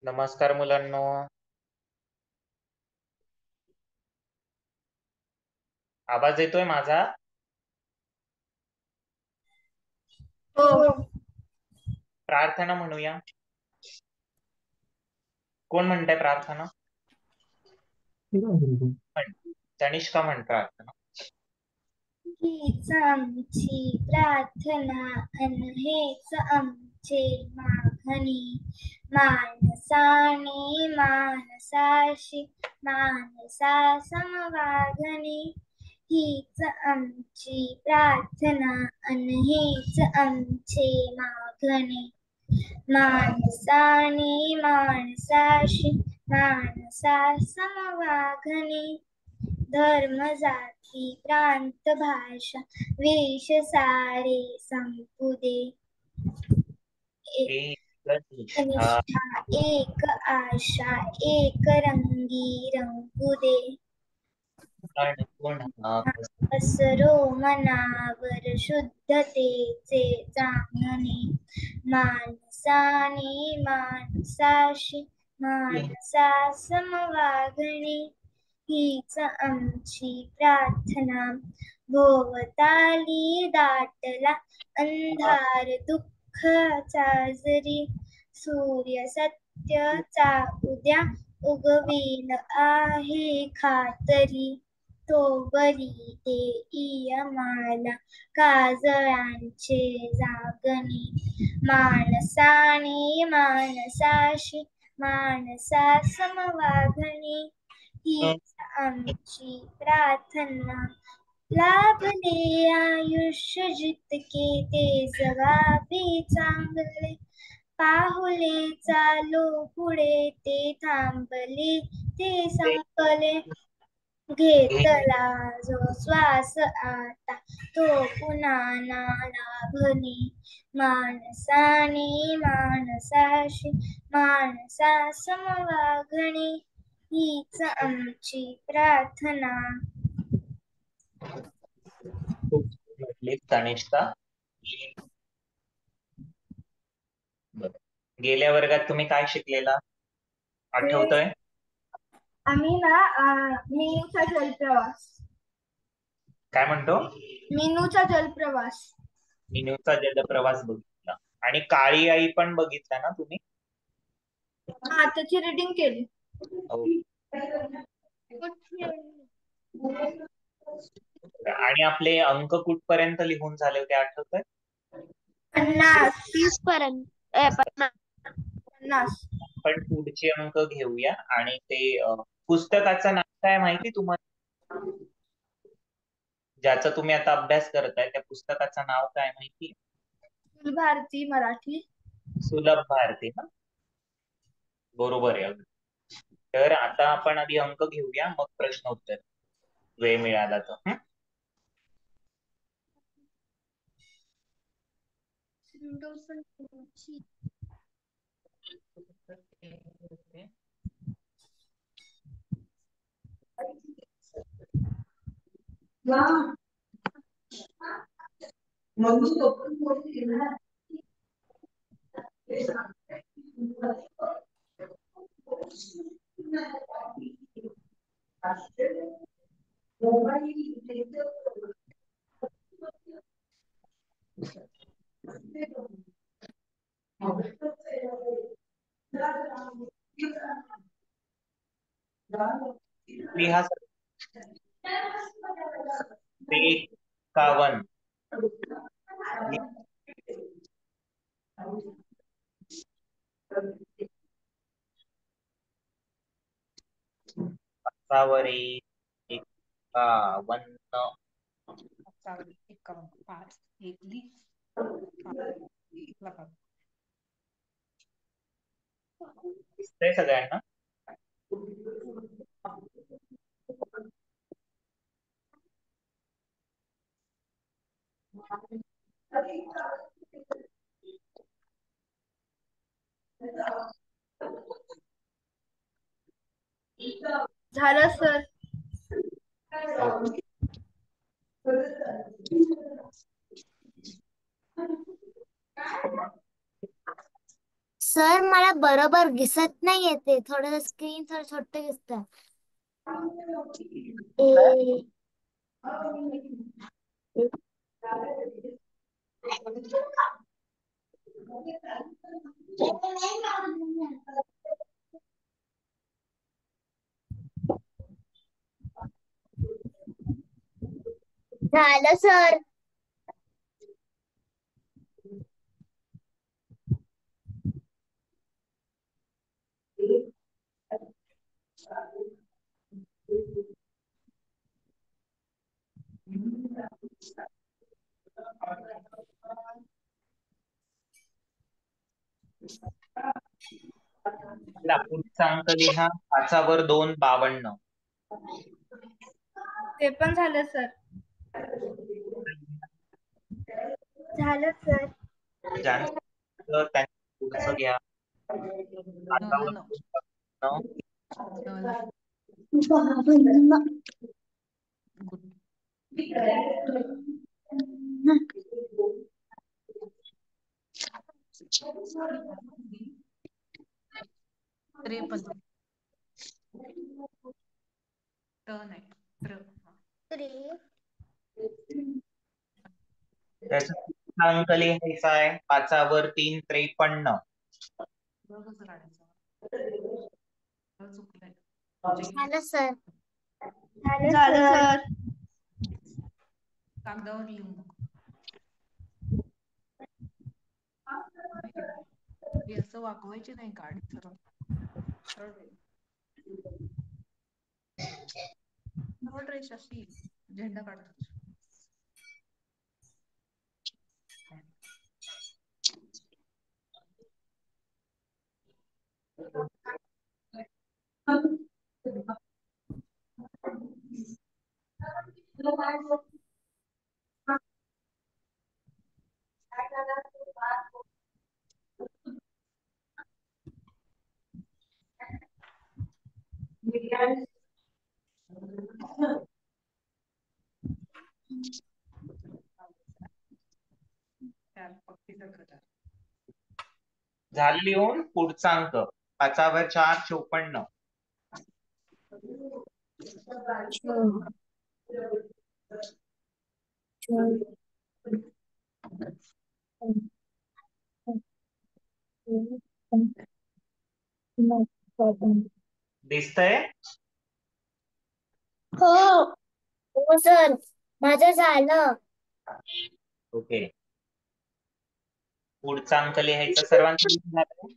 नमस्कार मुलांनो. आवाज येतोय माझा? हो. प्रार्थना म्हणूया. कोण म्हणताय प्रार्थना? तनिष्का म्हण प्रार्थना. हीच आमची प्रार्थना अन हेच आमचे मागणी, मानसाने मानसाशी मानसा समवागणी. हीच आमची प्रार्थना अन हेच आमचे मागणी, माणसाने माणसाशी माणसा समवागणी. धर्म जाती प्रांत भाषा वेश सारे संपू दे, निष्ठा एक आशा एक रंगी रंगू दे. असरो मनावर शुद्धतेचे चांदणे, माणसाने माणसाशी माणसा समवागणी. हीच आमची प्रार्थना. भोवताली दाटला अंधार दुःखाचा जरी, सूर्य सत्याचा उद्या उगवील आहे खातरी. तो बरी देई आम्हाला काजळांचे जागणे, माणसाने माणसाशी माणसा समवागणी. हीच आमची प्रार्थना. लाभले आयुष्य जितके ते जगावे चांगले, पाहुले चालो पुढे ते थांबले ते संपले. घेतला जो श्वास आता तो पुन्हा ना लाभणे, माणसाने माणसाशी माणसा समवागणी. हीच आमची प्रार्थना. तनिष्का. गेल्या वर्गात तुम्ही काय शिकलेला आठवतंय? आम्ही ना मीनूचा जलप्रवास. काय म्हणतो? मीनूचा जलप्रवास. मीनूचा जलप्रवास बघितला आणि काळी आई पण बघितला ना तुम्ही? त्याची रीडिंग केली. आणि आपले अंक कुठपर्यंत लिहून झाले होते आठवतंय? 50. 30 पर्यंत. 50. पण पुढचे अंक घेऊया. आणि ते पुस्तकाचं नाव काय माहिती तुम्हाला? ज्याचा तुम्ही आता अभ्यास करताय त्या पुस्तकाचं नाव काय माहिती? भारती मराठी. सुलभ भारती ना? बरोबर आहे. तर आता आपण आधी अंक घेऊया, मग प्रश्न उत्तर वेळ मिळाला तर. लिहा. 51. 5 एक लिह. दिसतंय सगळ्यांना? झालं सर. ओके. सर मला बरोबर दिसत नाही येते, थोडं स्क्रीन थोडं छोटं दिसतं. झालं सर. चला, पुढचा अंक लिहा. 5/2 52. ते पण झालं सर. झालं सर. ज्यांचं त्यांनी पुढचं घ्या. झालं 5/2 झालं. गुड. 53. टर्न आहे. त्याचा पुढचा अंक लिहायचा आहे. 5/3 53. बघच काढायचं. चुकलंय. झालं सर. झालं सर. कागदावर लिहून बघ. हे असं वाकवायचे नाही, काढ सरळ सरळ रेष अशी झेंडा काढतो. झालं लिहून. पुढचा अंक 5/4 54. दिसतंय? हो हो सर, माझं झालं. ओके. पुढचा अंक लिहायचा. सर्वांचं लिहून झालं?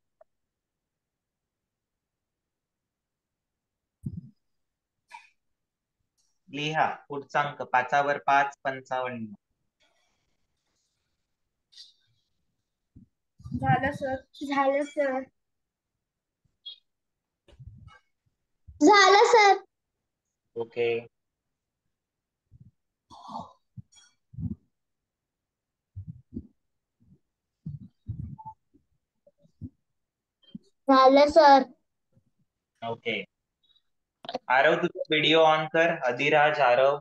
लिहा पुढचा अंक 5/5 55. झालं सर. झालं सर. झालं सर. ओके. झालं सर. ओके. आरव, तुझा व्हिडिओ ऑन कर. अधिराज, आरव.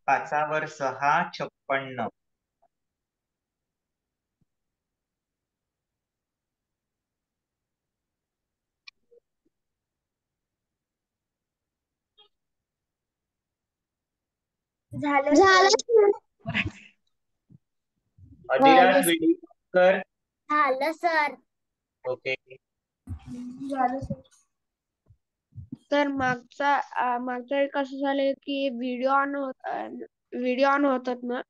5/6 56. झालं झालं sir. Sir. Adhiraj, video on कर. झालं सर. ओके. झालं सर. तर मागच्या वेळी कसं झालंय की व्हिडिओ ऑन होतात ना,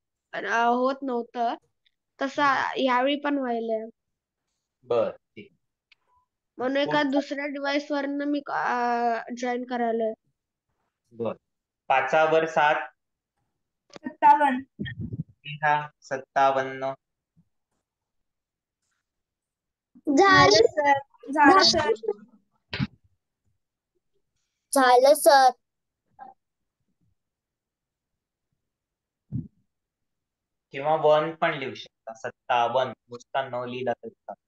होत नव्हतं तसं यावेळी पण व्हायलंय. बर, ठीक. म्हणून एका दुसऱ्या डिव्हाइस वरनं मी जॉईन करायलोय. बर. 5/7 57. लिहा. 57. झालं सर. झालं सर. झालं सर. किंवा 1 पण लिहू शकता. 57 नुसता न लिहिला तरी चालेल.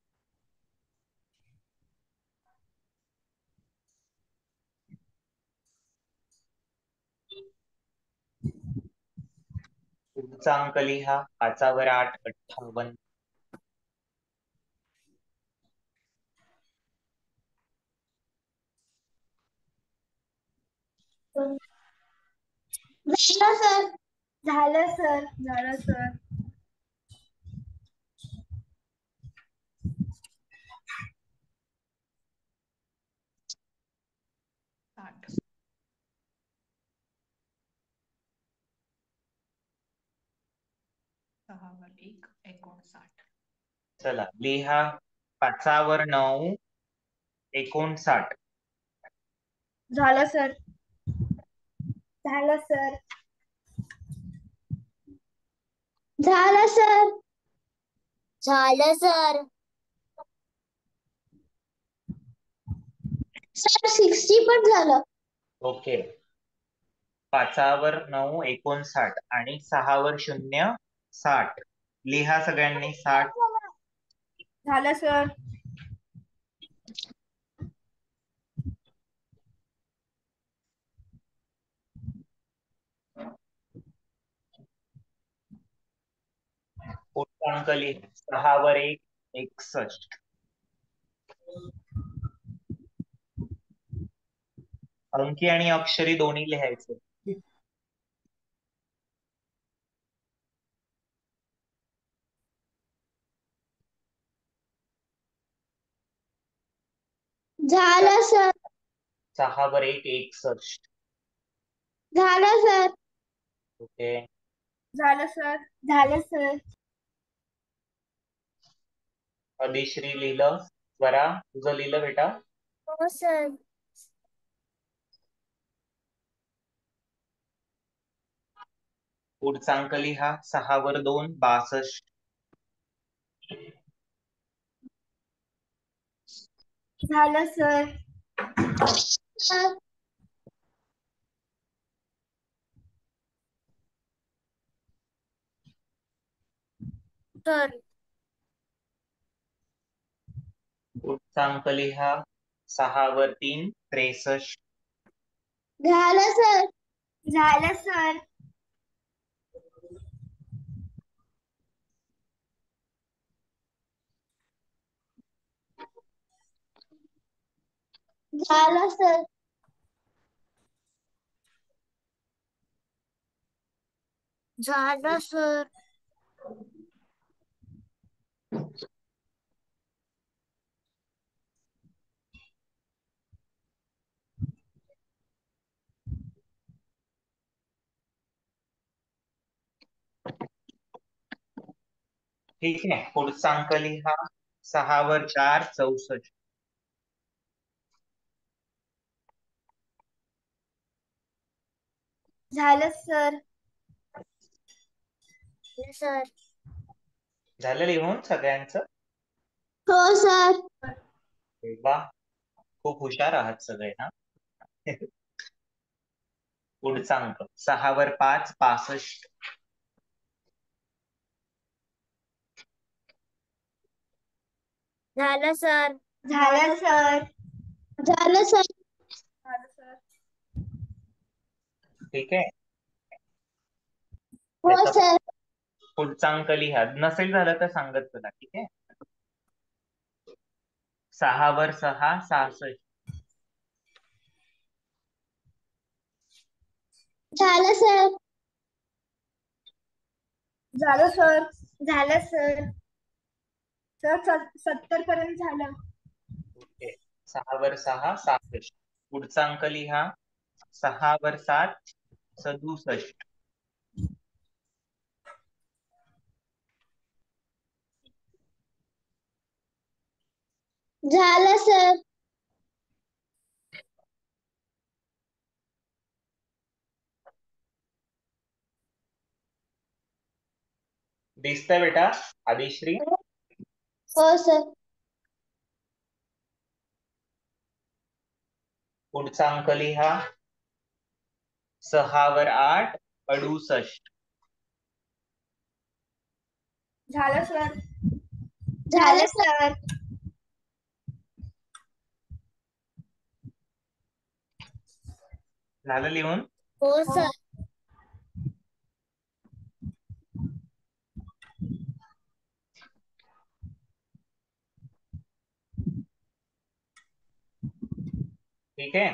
पुढचा अंक लिहा. 5वर 8 58. झालं सर. झालं सर. झालं सर. साठ. सहावर 1 59. चला लिहा. 5वर 9 59. झालं सर. झालं सर. झालं सर. झालं सर. सर 60 पण झालं. ओके. 5वर 9 59 आणि 6वर 0 60. लिहा सगळ्यांनी 60. झालं सर. पुढचा अंक लिहा. 6वर 1 61. अंकी आणि अक्षरी दोन्ही लिहायचे. झालं सर. 6वर 1 61. झालं सर. ओके. झालं सर. झालं सर. अधिश्री लिहिलं. स्वरा तुझं लिहिलं बेटा. हो सर. पुढचा अंक लिहा. 6वर 2 62. झालं सर. सर. सर. पुढचा अंक लिहा. 6वर 3 63. झालं सर. झालं सर. झालं सर. झालं सर. ठीक आहे. पुढचा अंक लिहा. 6वर 4 64. झालं सर. सर. झालं लिहून सगळ्यांचं. हो सर. वा, खूप हुशार आहात सगळे ना. पुढचा अंक 6वर 5 65. झालं सर. झालं सर. झालं सर. झालं सर. ठीक आहे. हो त्याचा सर. पुढचा अंक लिहा. नसेल झालं तर सांगत चला. ठीक आहे. 6वर 6 66. झालं सर. झालं सर. झालं सर. सर 70 पर्यंत झालं. ओके. 6वर 6 66. पुढचा अंक लिहा. 6वर 7 67. झालं सर. दिसतंय बेटा आदिश्री. हो सर. पुढचा अंक लिहा. 6वर 8 68. झालं सर. झालं सर. झालं लिहून. हो सर. ठीक आहे.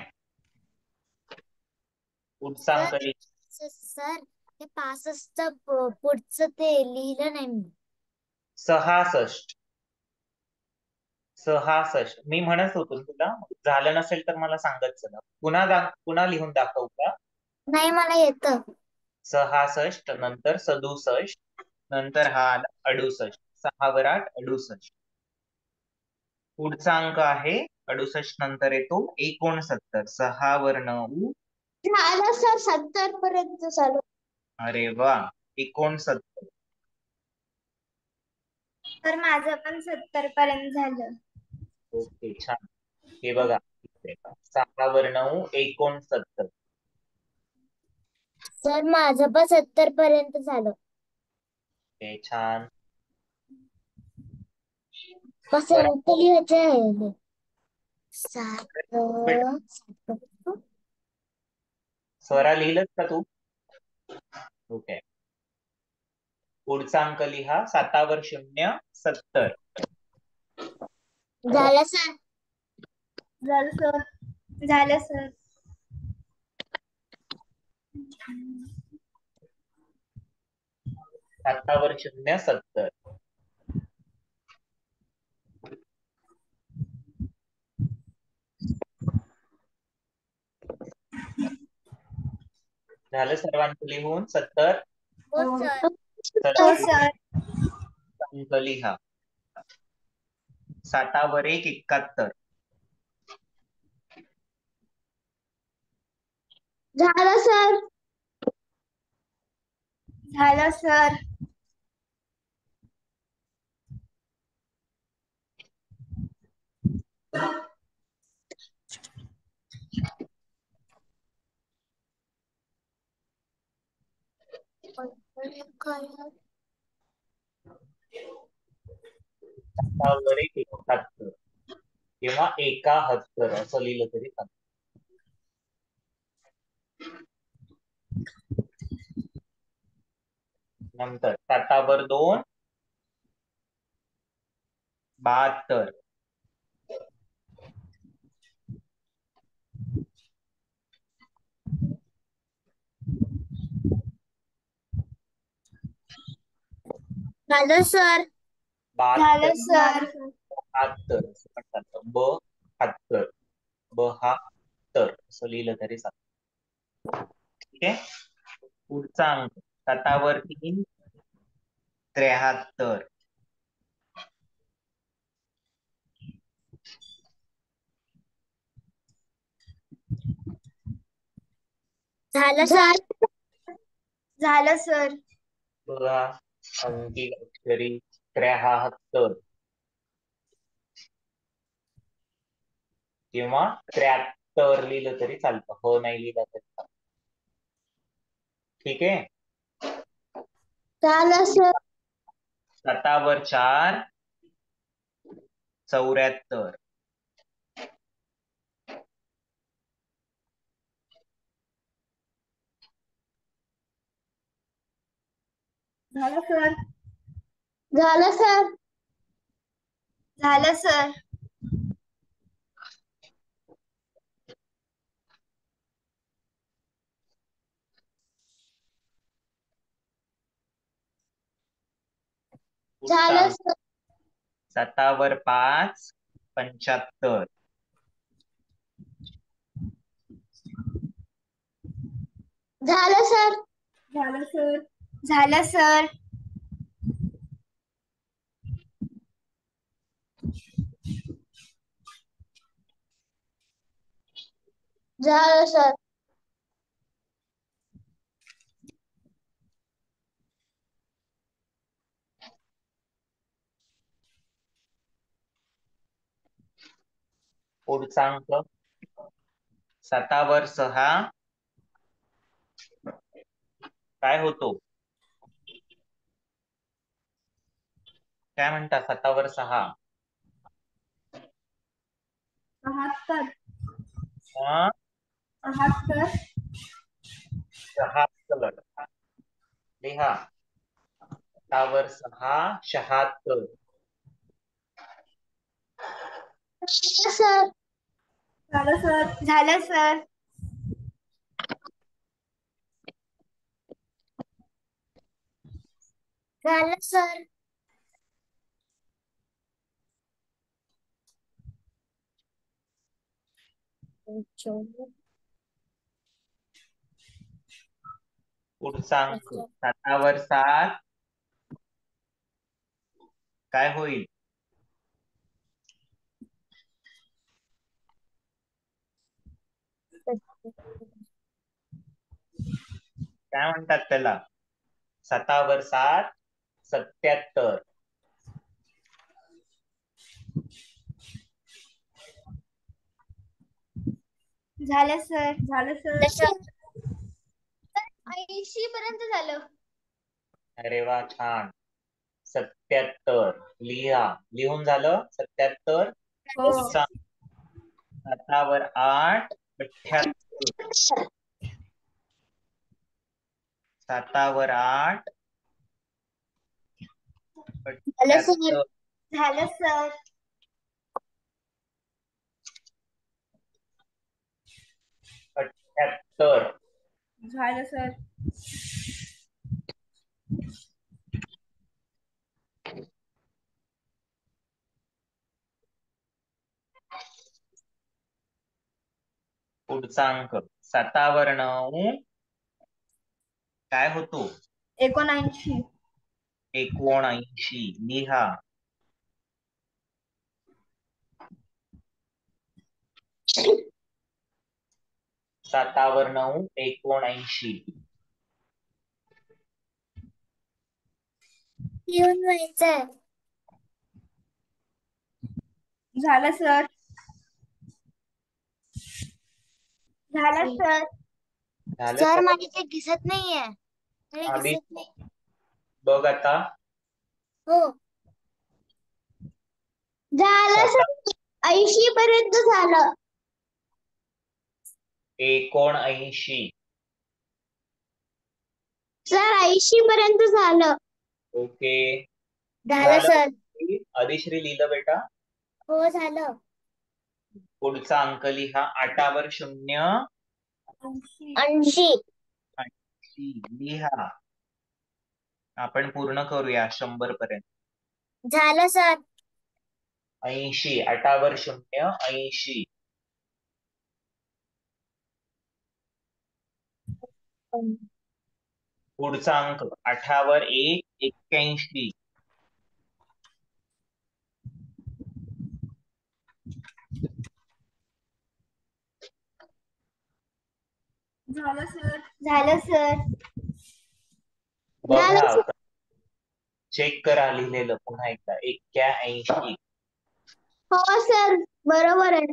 पुढचांक लिह. सर ते 65 पुढचं ते लिहिलं नाही मी. 66. 66 मी म्हणत होतो तुला, झालं नसेल तर मला सांगत चला. पुन्हा लिहून दाखवू का? नाही मला येतं. 66 नंतर 67 नंतर हा आला 68. 6 वर 8 68. पुढचा अंक आहे 68 नंतर येतो 69. 6 वर 9. झालं सर 70 पर्यंत चालू. अरे वा, 69. तर माझं पण 70 पर्यंत झालं. ओके, छान. हे बघा, 6 वर 9 69. सर माझं पण 70 पर्यंत झालं. हे छान. कसं बरं, लिहायचं आहे? 7 स्वरा लिहिलंस का तू? ओके. पुढचा अंक लिहा. 7 वर 0 70. झालं सर. झालं सर. झालं सर. 7 वर 0 70. झालं सर्वांचं लिहून 70. हो सर. हो सर. अंक लिहा. 7 वर 1 71. झालं सर. झालं सर. वर 1 71 किंवा 71 असं लिहिलं तरी चालेल. नंतर 7 वर 2 72. झालं सर. 72 सर. 72 असं पण चालतं. 72 72 असं लिहिलं तरी चालतं. ठीक आहे. पुढचा अंक 7 वर 3 73. झालं सर. झालं सर. बघा, अंकी अक्षरी 73 किंवा 73 लिहिलं तरी चालतं. हो नाही लिहिलं तरी चालतं. ठीक आहे. झालं सर. 7 वर 4 74. झालं सर. झालं सर. झालं सर. झालं सर. 7 वर 5 75. झालं सर. झालं सर. झालं सर. झालं सर. पुढचा अंक 7 वर 6 काय होतो? काय म्हणता? 7 वर 6 73. 73. 76 लिहा. 7 वर 6 76. झालं सर. झालं सर. झालं सर. झालं सर. पुढचा अंक 7 वर 7 काय होईल? काय म्हणतात त्याला? 7 वर 7 77. झालं सर. झालं सर. 80 पर्यंत झालं. अरे वा, छान. 77 लिहून झालं 77. हो. 7 वर 8 78. 7 वर 8 झालं सर. 78. झालं सर. 78. झालं सर. पुढचा अंक 7 वर 9 काय होतो? 79. 79. लिहा. 7 वर 9 79. लिहून व्हायचंय. झालं सर. झालं सर. झालं सर का? माझे ते दिसत नाहीये. मला आधी दिसत नाही. बघ आता. हो. झालं सर. 80 पर्यंत झालं. 79. सर 80 पर्यंत झालं. ओके. झालं सर. आदिश्री लिहिलं बेटा? हो झालं. पुढचा अंक लिहा. 8 वर 0 80. 80. लिहा. आपण पूर्ण करूया 100 पर्यंत. झालं सर. 80. 8 वर 0 80. पुढचा अंक 8 वर 1 81. झालं सर. झालं सर. बघा, चेक करा लिहिलेलं पुन्हा एकदा. 81. हो सर, बरोबर आहे.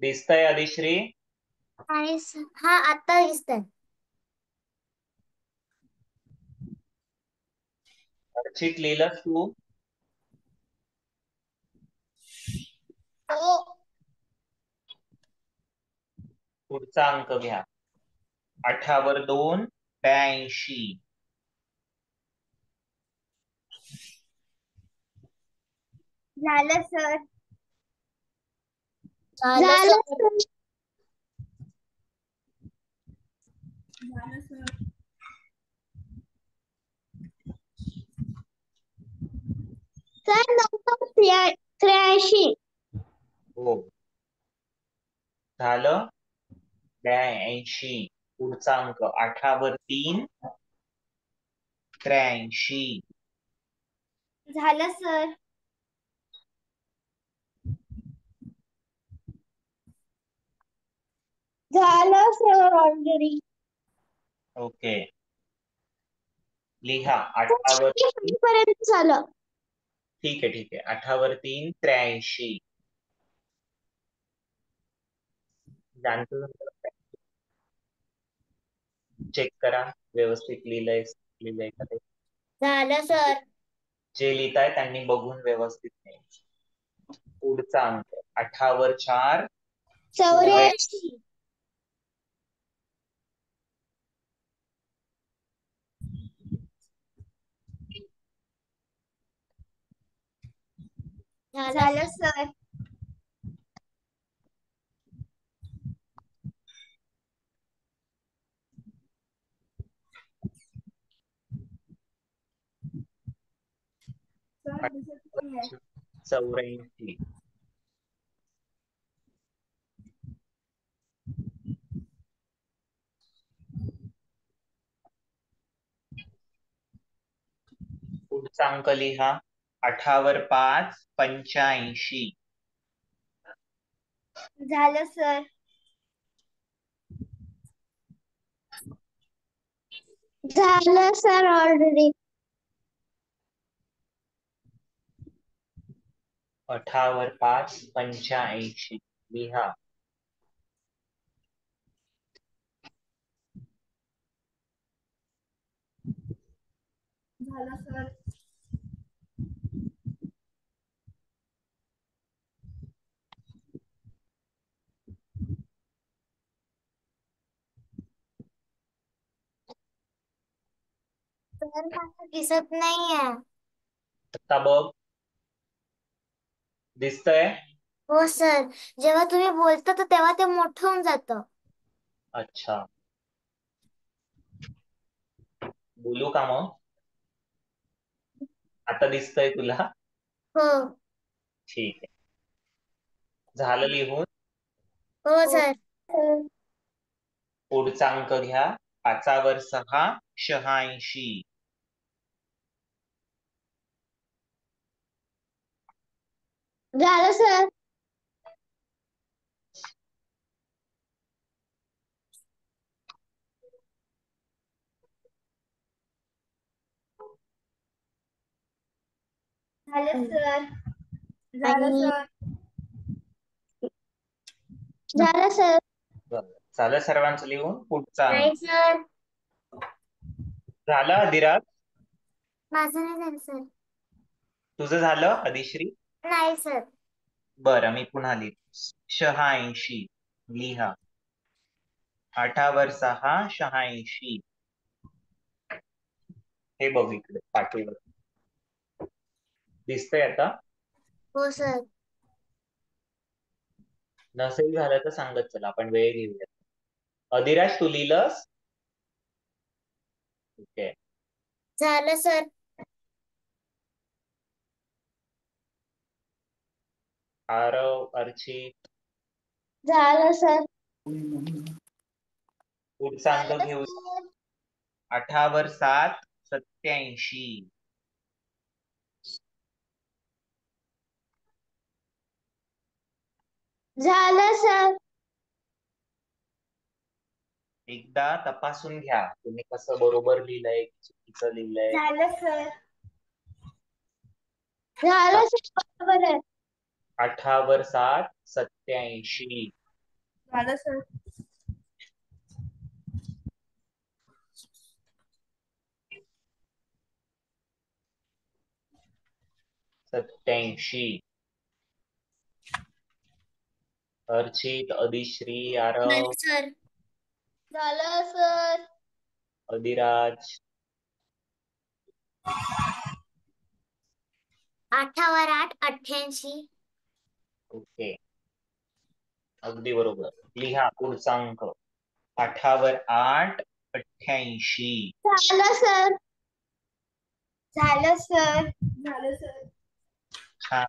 दिसतंय आदिश्री? आणि हा आता दिसतंय. अर्चित लिहिलंस तू? हो. पुढचा अंक घ्या. 8 वर 2 82. झालं सर. झालं झालं सर. सर. झालं सर. सर 983. हो. झालं 82. पुढचा अंक 8 वर 3 83. झालं सर. झालं सर ऑलरेडी. ओके. लिहा. 8 वर 3. पर्यंत झालं. ठीक आहे, ठीक आहे. 8 वर 3 83. चेक करा व्यवस्थित लिहिलंय का ते. झालं सर. जे लिहिताय त्यांनी बघून व्यवस्थित लिहायचं. पुढचा अंक 8 वर 4 84. झालं सर. सर 84. पुढचा अंक लिहा. 8 वर 5 85. झालं सर. झालं सर ऑलरेडी. 8 वर 5 85 लिहा. झालं सर. सर मला दिसत नाहीये. आता बघ, दिसतंय? हो सर, जेव्हा तुम्ही बोलता तर तेव्हा ते मोठं होऊन जातं. अच्छा, बोलू का मग? आता दिसतंय तुला? हो ठीक आहे. झालं लिहून? हो सर. पुढचा अंक घ्या. 5 वर 6 86. झालं सर. झालं सर. झालं आणि सर. झालं सर. झालं सर्वांचं लिहून? पुढचा अंक नाही सर, झालं. अधिराज, माझं नाही झालं सर. तुझं झालं? अधिश्री, नाही सर. बरं मी पुन्हा लिहितो. 86 लिहा. 8 वर 6 86. हे बघ इकडे पाठीवर दिसतंय आता? हो सर. नसेल झालं तर सांगत चला, आपण वेळ घेऊया. अधिराज, तू लिहिलंस? ठीक आहे. झालं सर. आरव, अर्चित, झालं सर. पुढचा अंक घेऊ. 8 वर 7 87. झालं सर. एकदा तपासून घ्या तुम्ही कसं बरोबर लिहिलंय, चुकीचं लिहिलंय. झालं सर. झालं सर, बरोबर आहे. 8 वर 7 87. झालं सर. 87. अर्चित, अधिश्री, आरव, झालं सर. झालं सर. अधिराज, 8 वर 8 88. ओके, अगदी बरोबर. लिहा पुढचा अंक. 8 वर 8 88. झालं सर. झालं सर. झालं सर. छान.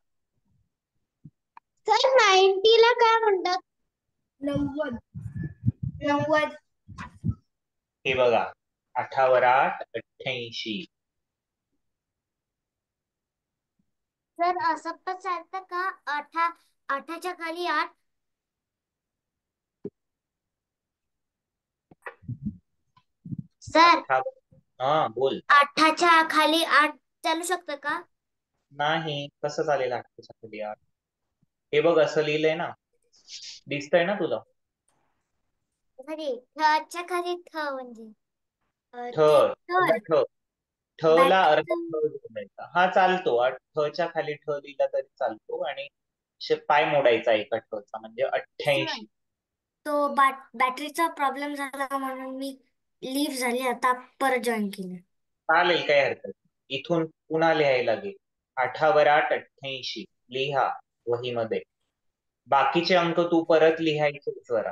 सर 90 ला काय म्हणतात? 90. 90. हे बघा, 8 वर 8 88. सर असं पण चालतं का? 8च्या खाली 8. सर 8. हा बोल. 8च्या खाली 8 चालू शकतं का? नाही, कसं चालेल 8च्या खाली 8? हे बघ, असं लिहिलंय ना, दिसतंय ना तुला? खाली च्या खाली म्हणजे ठ थर. ठ ठ ला अर्धा बॅटरीचा ठ जोडायचा. हा चालतो. ठ च्या खाली ठ लिहिला तरी चालतो आणि पाय मोडायचा एका ठ चा, म्हणजे 88. तो बॅटरीचा प्रॉब्लेम झाला म्हणून मी लीव्ह झाली, आता परत जॉईन केलं. चालेल, काही हरकत नाही. इथून पुन्हा लिहायला लागेल. 8 वर 8 88. लिहा वहीमध्ये. बाकीचे अंक तू परत लिहायचे जरा.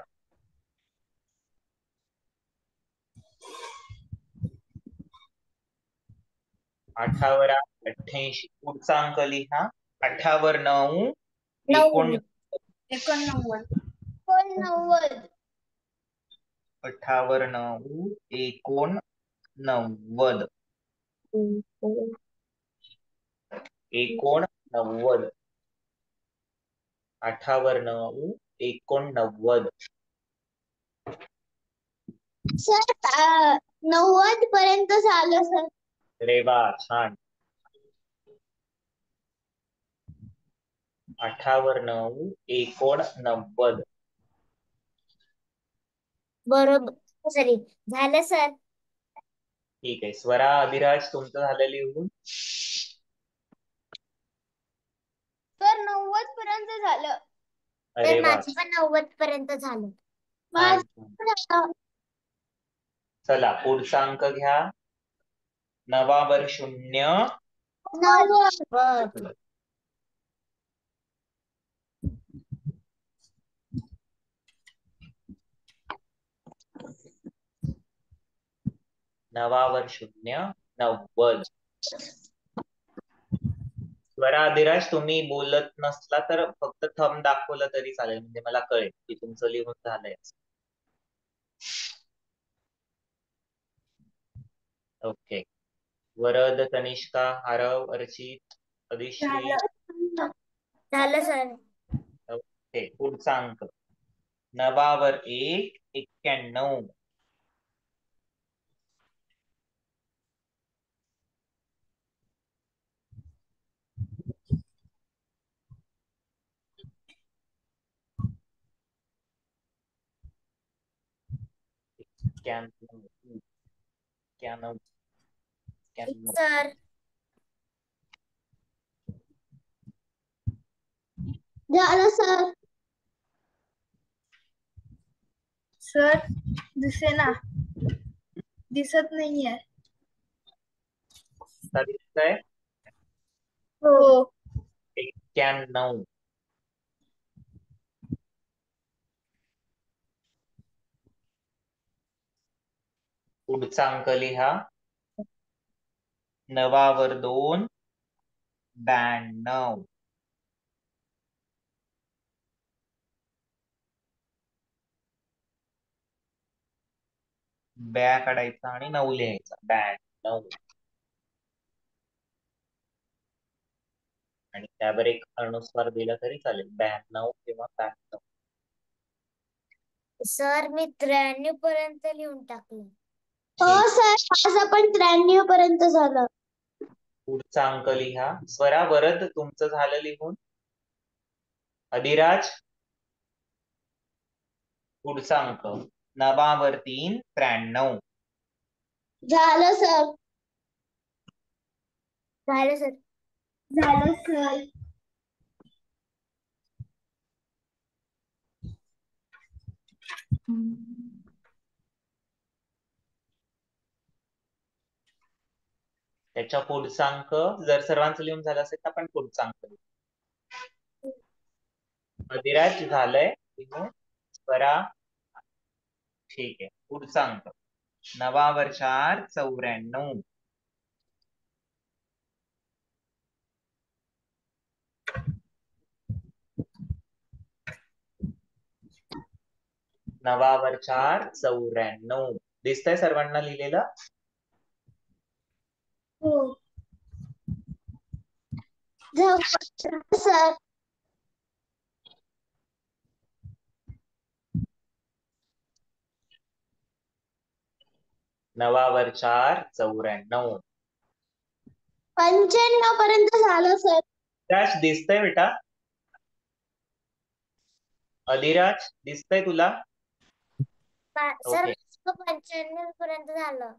8 वर 88. पुढचा अंक लिहा. 8 वर 9 9. 89. 8 वर 9 89. 89. 8 वर 9 89. सर 90 पर्यंत झालं सर. अरे वा, छान. 8 वर 9 89. बरोबर. सॉरी, झालं सर. ठीक आहे. स्वरा, अभिराज, तुमचं झालं लिहून? सर 90 पर्यंत झालं. अरे वा, माझं पण 90 पर्यंत झालं. छान, छान. चला पुढचा अंक घ्या. 9 वर 0 बरं. 9 वर 0 90. स्वरा, अभिराज, तुम्ही बोलत नसला तर फक्त थंब दाखवलं तरी चालेल, म्हणजे मला कळेल की तुमचं लिहून झालंय. ओके. वरद, तनिष्का, आरव, अर्चित, अधिश्री. झालं सर. ओके. पुढचा अंक 9 वर 1 91. सर झालं सर. सर दिसेना, दिसत नाहीये. दिसतंय? हो. 91. पुढचा अंक लिहा. 9 वर 2 92. ब्या काढायचा आणि 9 लिहायचा. 92. आणि त्यावर एक अनुस्वार दिला तरी चालेल. 92 किंवा 92. सर मी 93 पर्यंत लिहून टाकलं. हो सर, माझं पण 93 पर्यंत झालं. पुढचा अंक लिहा. स्वरा, वरद, तुमचं झालं लिहून? अधिराज, पुढचा अंक 9 वर 3 93. झालं सर. झालं सर. झालं सर. त्याच्या पुढचा अंक जर सर्वांचं लिहून झालं असेल तर आपण पुढचा अंक लिहू. अधिराज झालंय लिहून? स्वरा, ठीक आहे. पुढचा अंक 9 वर 4 94. 9 वर 4 94. दिसतंय सर्वांना लिहिलेलं? हो. झालं सर. 9 वर 4 94. 95 पर्यंत झालं सर. त्याच दिसतंय बेटा? अधिराज, दिसतंय तुला? Sir okay. 95 पर्यंत झालं.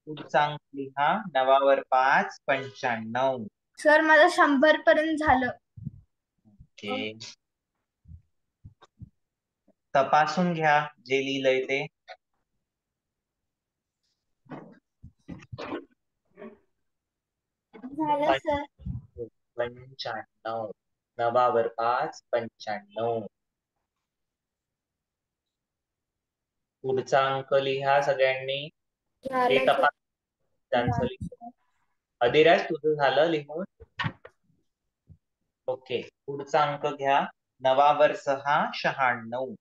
पुढचा अंक लिहा. 9 वर 5 95. सर माझं 100 पर्यंत झालं. ओके. तपासून घ्या जे लिहिलंय ते. झालं सर. 95. 9 वर 5 95. पुढचा अंक लिहा सगळ्यांनी. हे झालं सर. तपास त्यांचं लिहून. अधिराज तुझं झालं लिहून? ओके. पुढचा अंक घ्या. 9 वर 6 96.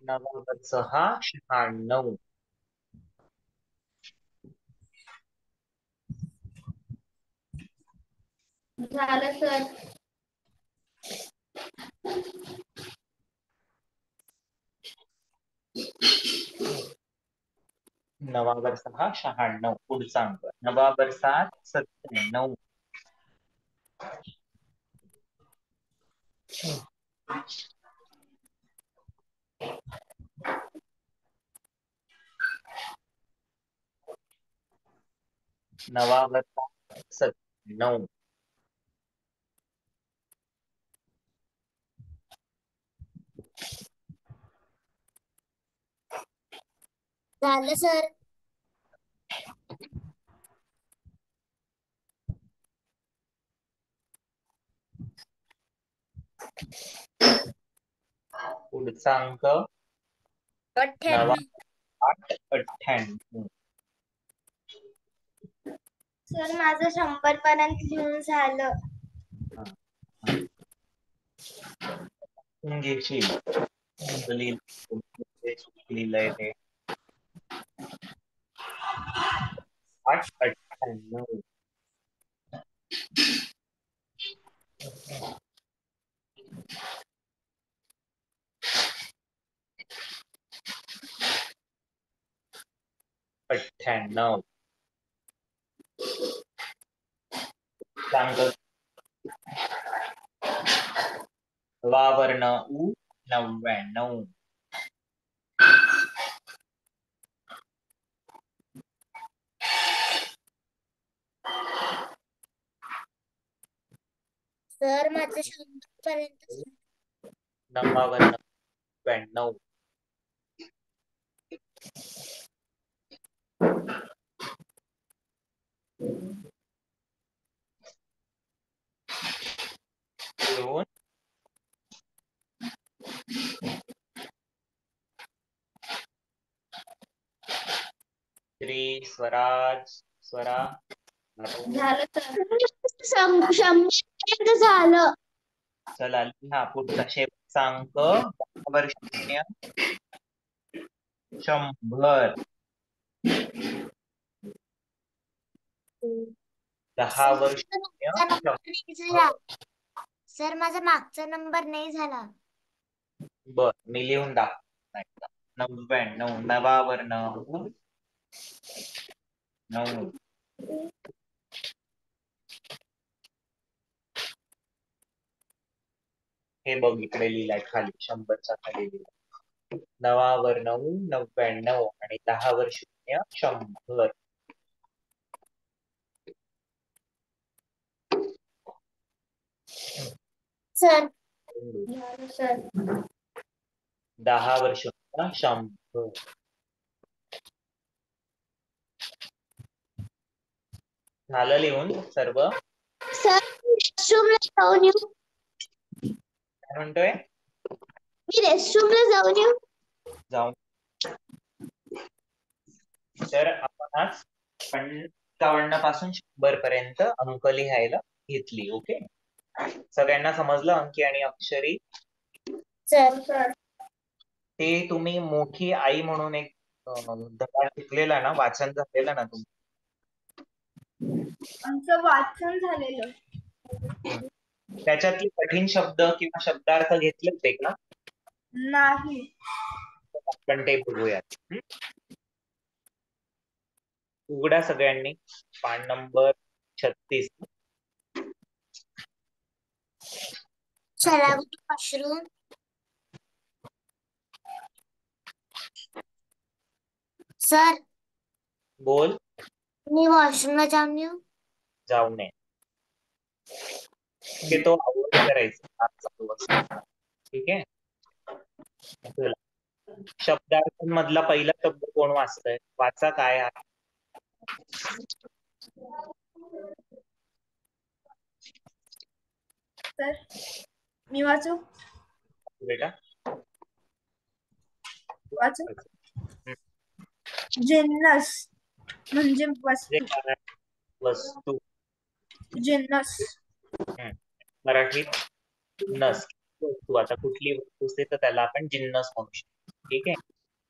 नवावर 6 96. झालं सर. 9वर 6 96. पुढचा अंक 9वर 7 97. नवावर 97. झालं सर. पुढचा अंक 98. 98. सर माझं 100 पर्यंत लिहून झालं. घेशील लिहिलंय ते 98. अठ्ठ्याण्णव. सांग वावर्ण उ 99. सर माझं 100 पर्यंत. 9 92. लिहून श्री स्वराज स्वरा झालं सर. 100 पर्यंत झालं. चला लिहा पुढचा शेवटचा अंक 10वर 0 100. 10वर 0 सर माझा मागचा नंबर नाही झाला. बर मी लिहून दाखवतो. 99. 9वर 9 9. हे बघ इकडे लिहिलाय खाली 100च्या खाली लिहिलाय. 9वर 9 99 आणि 10वर 0 100. सर झालं सर. 10वर 0 100. झालं लिहून सर्व? सर रेस्टरूमला जाऊन येऊ. काय म्हणतोय? मी रेस्टरूमला जाऊन येऊ. जाऊन. तर आपण आज 55 पासून 100 पर्यंत अंक लिहायला घेतली. ओके. सगळ्यांना समजलं अंकी आणि अक्षरी? सर ते तुम्ही मोठी आई म्हणून एक धडा शिकलेला ना, वाचन झालेलं ना तुम्ही? आमचं वाचन झालेलं. त्याच्यातले कठीण शब्द किंवा शब्दार्थ घेतले होते का? नाही. आपण ते बघूयात. उघडा सगळ्यांनी पान नंबर 36. चला मशरूम. सर बोल. मी वॉशरूमला जाऊन येऊ. जाऊ नये. ते तो अवॉइड करायचा आज चालू असताना. ठीक आहे. चला. शब्दार्थांमधला पहिला शब्द कोण वाचतंय? वाचा काय आहे? सर मी वाचू बेटा वाचू हम्म. जिन्नस म्हणजे जे वस्तू. काय? वस्तू. जिन्नस मराठीत जिन्नस वस्तू. आता कुठली वस्तू असते तर त्याला आपण जिन्नस म्हणू शकतो. ठीक आहे.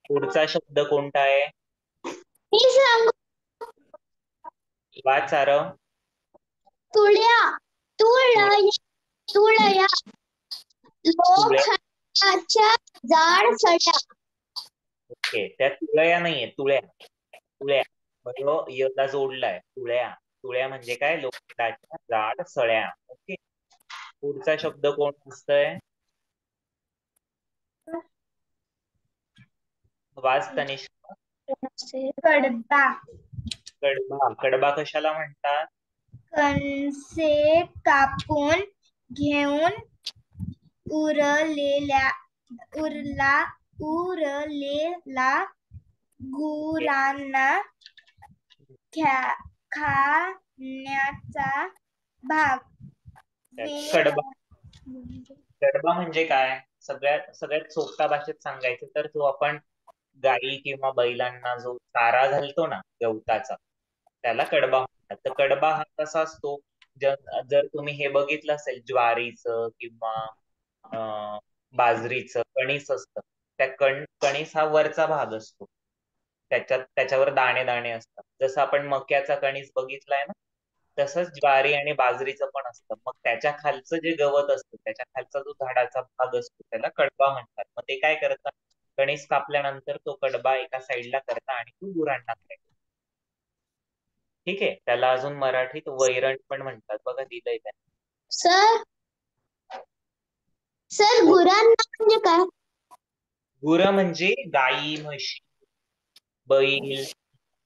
पुढचा शब्द कोणता आहे? मी सांगू वाच आरव. तुळ्या तुळया तुळया लोखंडाच्या जाड सळ्या. ओके. त्या तुळया नाहीये, तुळ्या. तुळ्या बरोबर यला जोडलाय. तुळ्या. तुळ्या म्हणजे काय? लोखंडाच्या जाड सळ्या. ओके. पुढचा शब्द कोण असतंय? वाच तनिष्का. कडबा कडबा. कडबा कशाला म्हणतात? कणसे कापून घेऊन उरलेला गुरांना खाण्याचा भाग. कडबा. कडबा म्हणजे काय? सगळ्यात सोप्या भाषेत सांगायचं तर जो आपण गाई किंवा बैलांना जो चारा घालतो ना गवताचा, त्याला कडबा म्हणतात. तर कडबा हा कसा असतो? जर तुम्ही हे बघितलं असेल ज्वारीचं किंवा बाजरीचं कणीस असतं, त्या कणीस हा वरचा भाग असतो. त्याच्यावर दाणे दाणे असतात. जसं आपण मक्याचा कणीस बघितलाय ना, तसंच ज्वारी आणि बाजरीचं पण असतं. मग त्याच्या खालचं जे गवत असतं, त्याच्या खालचा जो झाडाचा भाग असतो त्याला कडबा म्हणतात. मग ते काय करतात? कणीस कापल्यानंतर तो कडबा एका साईडला करता आणि तो गुरांना खायचा. ठीक आहे. त्याला अजून मराठीत वैरण पण म्हणतात. बघा दिलंय त्याने. सर गुरांना म्हणजे काय? गुरं म्हणजे गाई, म्हशी, बैल,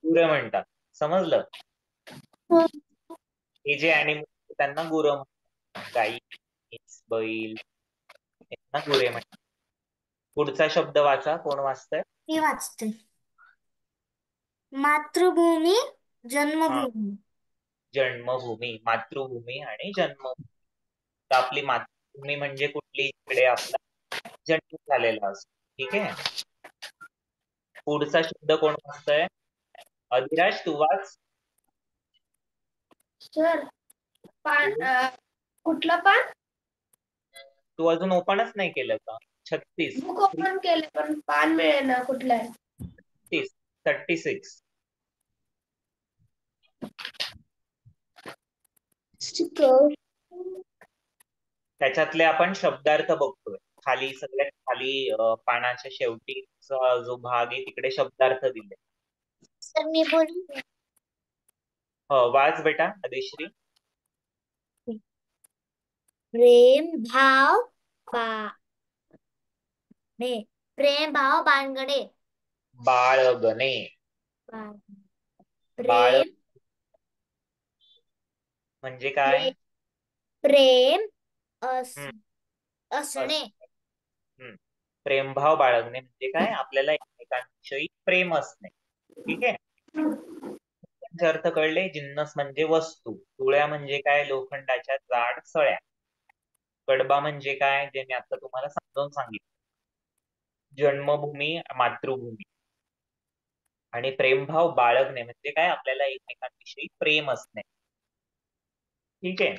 गुरं म्हणतात. समजलं? हे जे अॅनिमल त्यांना गुरं म्हणतात. गाई, म्हैस, बैल यांना गुरे म्हणतात. पुढचा शब्द वाचा. कोण वाचतंय? मी वाचते. मातृभूमी, जन्मभूमी. जन्मभूमी, मातृभूमी आणि जन्मभूमी. तर आपली मातृभूमी म्हणजे कुठली? इकडे आपला जन्म झालेला असतो. ठीक आहे. पुढचा शब्द कोण वाचतंय? अधिराज तू वाच. सर पान कुठलं पान? तू अजून ओपनच नाही केलं का? 36. बुक ओपन केले पण पान मिळेना. कुठलं आहे? 36. त्याच्यातले आपण शब्दार्थ बघतोय. खाली सगळ्यात खाली पानाच्या शेवटीचा जो भाग आहे तिकडे शब्दार्थ दिले. सर मी बोलू वाच बेटा आदिश्री. प्रेम भाव प्रेम भाव बांगडे. बाळगणे. प्रेम म्हणजे काय? प्रेम हम्म. असणे. प्रेमभाव बाळगणे म्हणजे काय? आपल्याला एकमेकांविषयी प्रेम असणे. ठीक आहे. त्यांचे अर्थ कळले. जिन्नस म्हणजे वस्तू. तुळ्या म्हणजे काय? लोखंडाच्या जाड सळ्या. कडबा म्हणजे काय? जे मी आता तुम्हाला समजावून सांगितलं. जन्मभूमी, मातृभूमी. आणि प्रेमभाव बाळगणे म्हणजे काय? आपल्याला एकमेकांविषयी प्रेम असणे. ठीक आहे.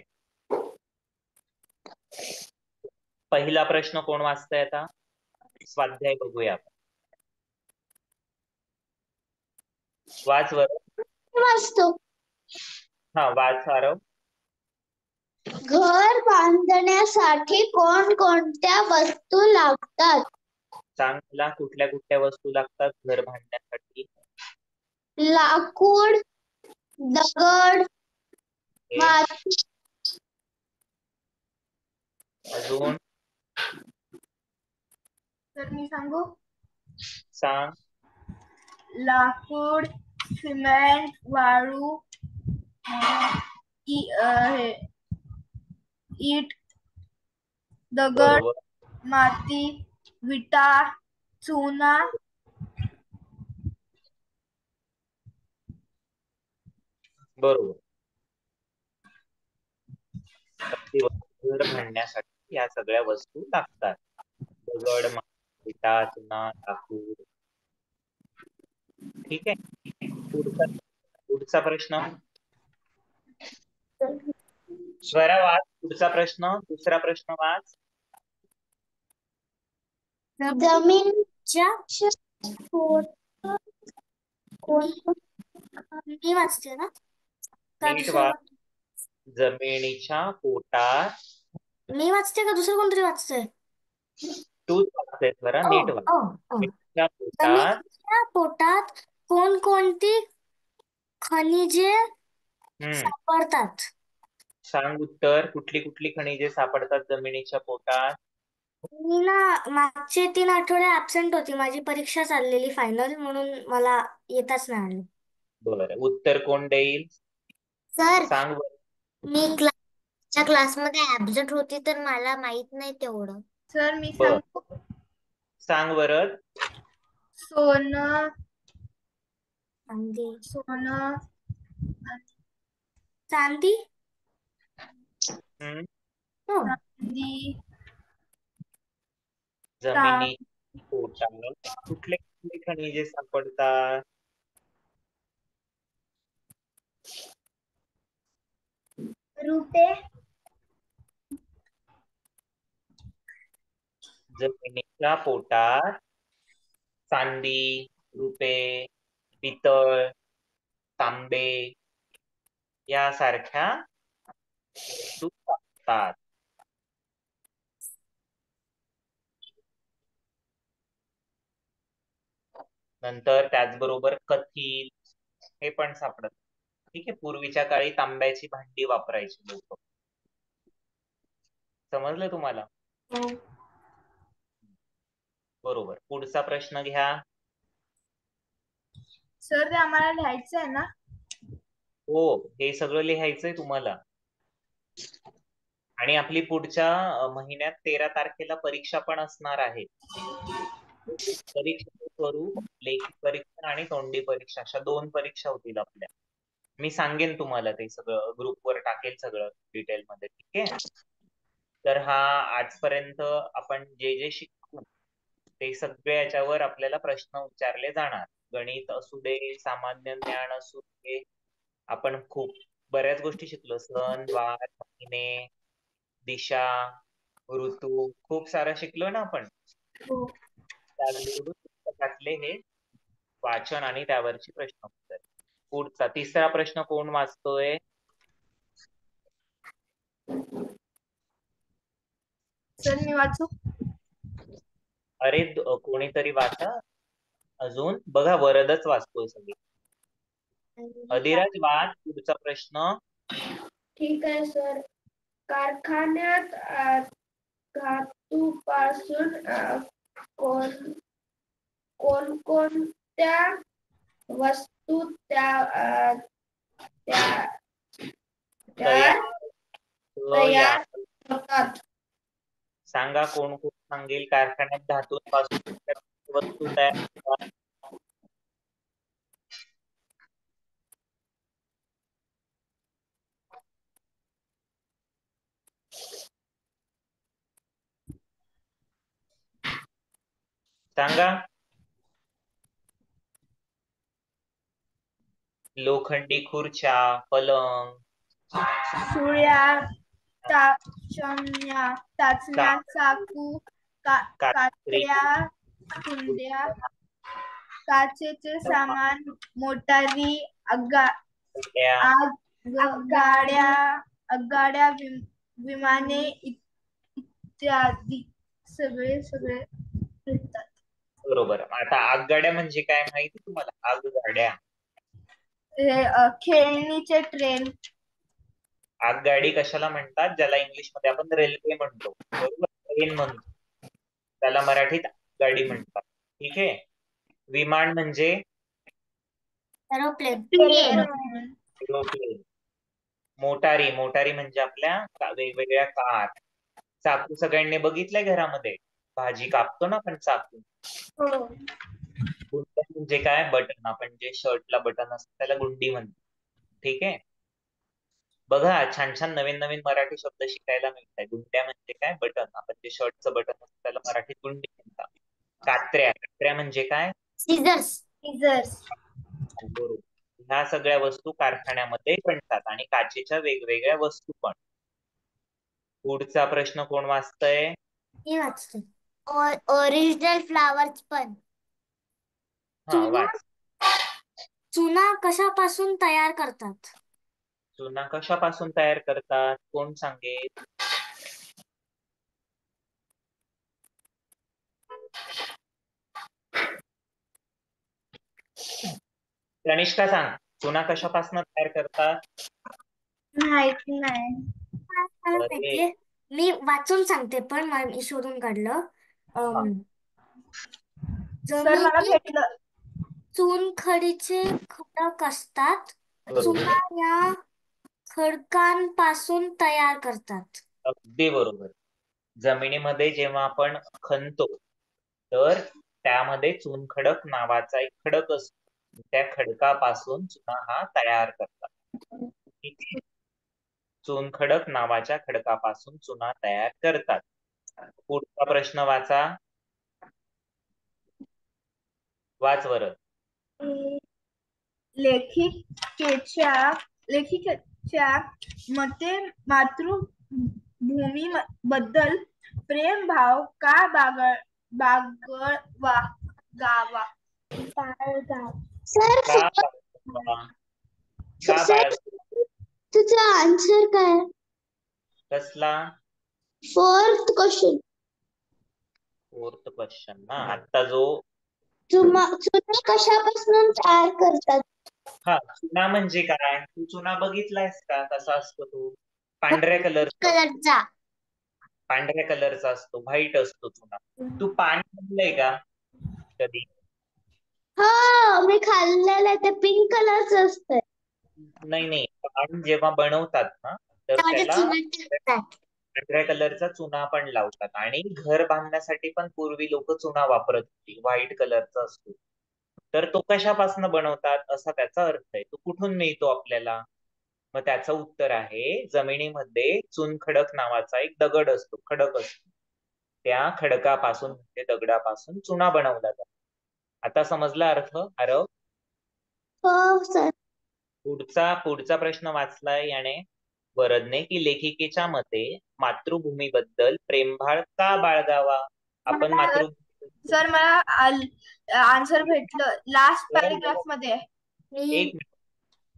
पहिला प्रश्न कोण वाचतंय आता? स्वाध्याय बघूया आपण. वाच वर. वाचतो. हा वाच आरव. घर बांधण्यासाठी कोणकोणत्या वस्तू लागतात? सांग मला कुठल्या कुठल्या वस्तू लागतात घर बांधण्यासाठी? लाकूड, दगड, माती. अजून तर मी सांगू? सांग. लाकूड, सिमेंट, वाळू, ईट, दगड, बरोबर. माती, विटा, चुना, बरोबर. अगदी बरोबर. दगड बांधण्यासाठी या सगळ्या वस्तू लागतात. दगड, विटा, चुना, लाकूड. ठीक आहे. पुढचा पुढचा प्रश्न. स्वरा वाच पुढचा प्रश्न. दुसरा प्रश्न वाच. जमिनीच्या कोण मी वाचते ना का नीट दुसरं वाच. कोण? जमिनीच्या पोटात. मी वाचते का दुसरं कोणतरी वाचतंय? तूच वाचतेस बरं. ओ, नीट वाच. ओ, ओ. जमिनीच्या पोटात जमिनीच्या पोटात कोणकोणती खनिजे सापडतात? सांग उत्तर. कुठली कुठली खनिजे सापडतात जमिनीच्या पोटात? मी ना मागचे 3 आठवडे ऍबसेंट होती. माझी परीक्षा चाललेली फायनल, म्हणून मला येताच नाही आलं. बरं. उत्तर कोण देईल? सर सांग बरं. मी क्लासमध्ये ऍब्सेंट होती तर मला माहित नाही तेवढं. सर मी बर. सांगतो. सांग बरं. सोनं, चांदी. सोनं, चांदी. हम्म. हो. चांदी, जमिनीच्या पोटात कुठले कुठले खनिजे सापडतात? रुपे, जमिनीच्या पोटात चांदी, रुपे, पितळ, तांबे यासारख्या वस्तू सापडतात. नंतर त्याचबरोबर कथील हे पण सापडत. ठीक आहे. पूर्वीच्या काळी तांब्याची भांडी वापरायची लोक. समजलं तुम्हाला? बरोबर. पुढचा प्रश्न घ्या. सर ते आम्हाला लिहायचं आहे ना? हो, हे सगळं लिहायचंय तुम्हाला. आणि आपली पुढच्या महिन्यात 13 तारखेला परीक्षा पण असणार आहे. परीक्षेचं स्वरूप लेखी परीक्षा आणि तोंडी परीक्षा अशा 2 परीक्षा होतील आपल्या. मी सांगेन तुम्हाला ते सगळं, ग्रुपवर टाकेल सगळं डिटेल मध्ये. ठीक आहे. तर हा आजपर्यंत आपण जे जे शिकू ते सगळे याच्यावर आपल्याला प्रश्न विचारले जाणार. गणित असू दे, सामान्य ज्ञान असू दे, आपण खूप बऱ्याच गोष्टी शिकलो. सण, वार, महिने, दिशा, ऋतू खूप सारं शिकलो ना आपण. त्याचबरोबर पुस्तकातले हे वाचन आणि त्यावरची प्रश्न उत्तर. पुढचा तिसरा प्रश्न कोण वाचतोय? सर मी वाचू? अरे कोणीतरी वाचा. अजून बघा, वरदच वाचतोय सगळी. अधिराज वाच पुढचा प्रश्न. ठीक आहे सर. कारखान्यात धातूपासून कोणकोणत्या वस्तू तयार होतात? सांगा, कोण कोण सांगेल? कारखान्यात धातूंपासून वस्तू तयार होतात. सांगा. लोखंडी खुर्च्या, पलंग, सुळ्या, टाचण्या, चाकू, कात्र्या, कुंड्या, काचेचे सामान, मोटारी, आगगाड्या, विमाने इत्यादी सगळे भेटतात. बरोबर. आता आगगाड्या म्हणजे काय माहिती तुम्हाला? आगगाड्या खेळणीचे ट्रेन. आगगाडी कशाला म्हणतात? ज्याला इंग्लिश मध्ये आपण रेल्वे म्हणतो. बरोबर. ट्रेन म्हणतो, त्याला मराठीत आगगाडी म्हणतात. ठीक आहे. विमान म्हणजे एरोप्लेन. एरोप्लेन. मोटारी म्हणजे आपल्या वेगवेगळ्या कार. चाकू सगळ्यांनी बघितलंय घरामध्ये? भाजी कापतो ना आपण चाकून. हो. गुंड्या म्हणजे काय? बटन. आपण जे शर्टला बटन असतं त्याला गुंडी म्हणतो. ठीक आहे. बघा छान छान नवीन नवीन मराठी शब्द शिकायला मिळत आहे. गुंड्या म्हणजे काय? बटन. आपण जे शर्टचं बटन असतं त्याला मराठीत गुंडी म्हणतात. कात्र्या. कात्र्या म्हणजे काय? सीझर्स. सीझर्स. बरोबर. ह्या सगळ्या वस्तू कारखान्यामध्ये बनतात आणि काचेच्या वेगवेगळ्या वस्तू पण. पुढचा प्रश्न कोण वाचतंय? मी वाचते. ओरिजिनल फ्लावर्स पण. हा, चुना वाच. चुना कशापासून तयार करतात? चुना कशापासून तयार करतात? कोण सांगेल? तनिष्का सांग. चुना कशापासून तयार करतात? माहित नाही. मला अरे, माहितीये. मी वाचून सांगते पण मी शोधून काढलं. सर मला जमिनीत भेटलं. चुनखडीचे खडक असतात. बरोबर. चुना या खडकांपासून तयार करतात. अगदी बरोबर. जमिनीमध्ये जेव्हा आपण खणतो तर त्यामध्ये चुनखडक नावाचा एक खडक असतो. त्या खडकापासून चुना हा तयार करतात. ठीक आहे? चुनखडक नावाच्या खडकापासून चुना तयार करतात. पुढचा प्रश्न वाचा. वाच बरं. लेखिकेच्या मते मातृभूमी बद्दल प्रेम भाव का बाळगावा? सर का बाळगावा? का सर बाळगावा? तुझा आन्सर काय? कसला? 4th question. फोर्थ क्वेश्चन ना. आता जो चुना कशापासून तयार करतात? हा, चुना म्हणजे काय? तू चुना बघितलायस का? कसा असतो तो? पांढऱ्या कलरचा. कलरचा. पांढऱ्या कलरचा असतो. व्हाईट असतो चुना. तू पान खाल्लंय का कधी? हो, मी खाल्लेलं आहे. ते पिंक कलरचं असतं. नाही नाही, पान जेव्हा बनवतात ना तर त्यामध्ये त्याला चुना टाकतात. पांढऱ्या कलरचा चुना पण लावतात. आणि घर बांधण्यासाठी पण पूर्वी लोक चुना वापरत होती. व्हाईट कलरचा असतो. तर तो कशापासून बनवतात असा त्याचा अर्थ आहे. तो कुठून मिळतो आपल्याला? मग त्याचं उत्तर आहे, जमिनीमध्ये चुनखडक नावाचा एक दगड असतो, खडक असतो. त्या खडकापासून म्हणजे दगडापासून चुना बनवला जातो. आता समजला अर्थ आरव? हो सर. पुढचा प्रश्न वाचलाय याने वरदने की लेखिकेच्या मते मातृभूमीबद्दल प्रेमभाळ का बाळगावा? आपण मातृभूमी. सर मला आन्सर भेटलं. लास्ट पॅरेग्राफ मध्ये. एक मिनिट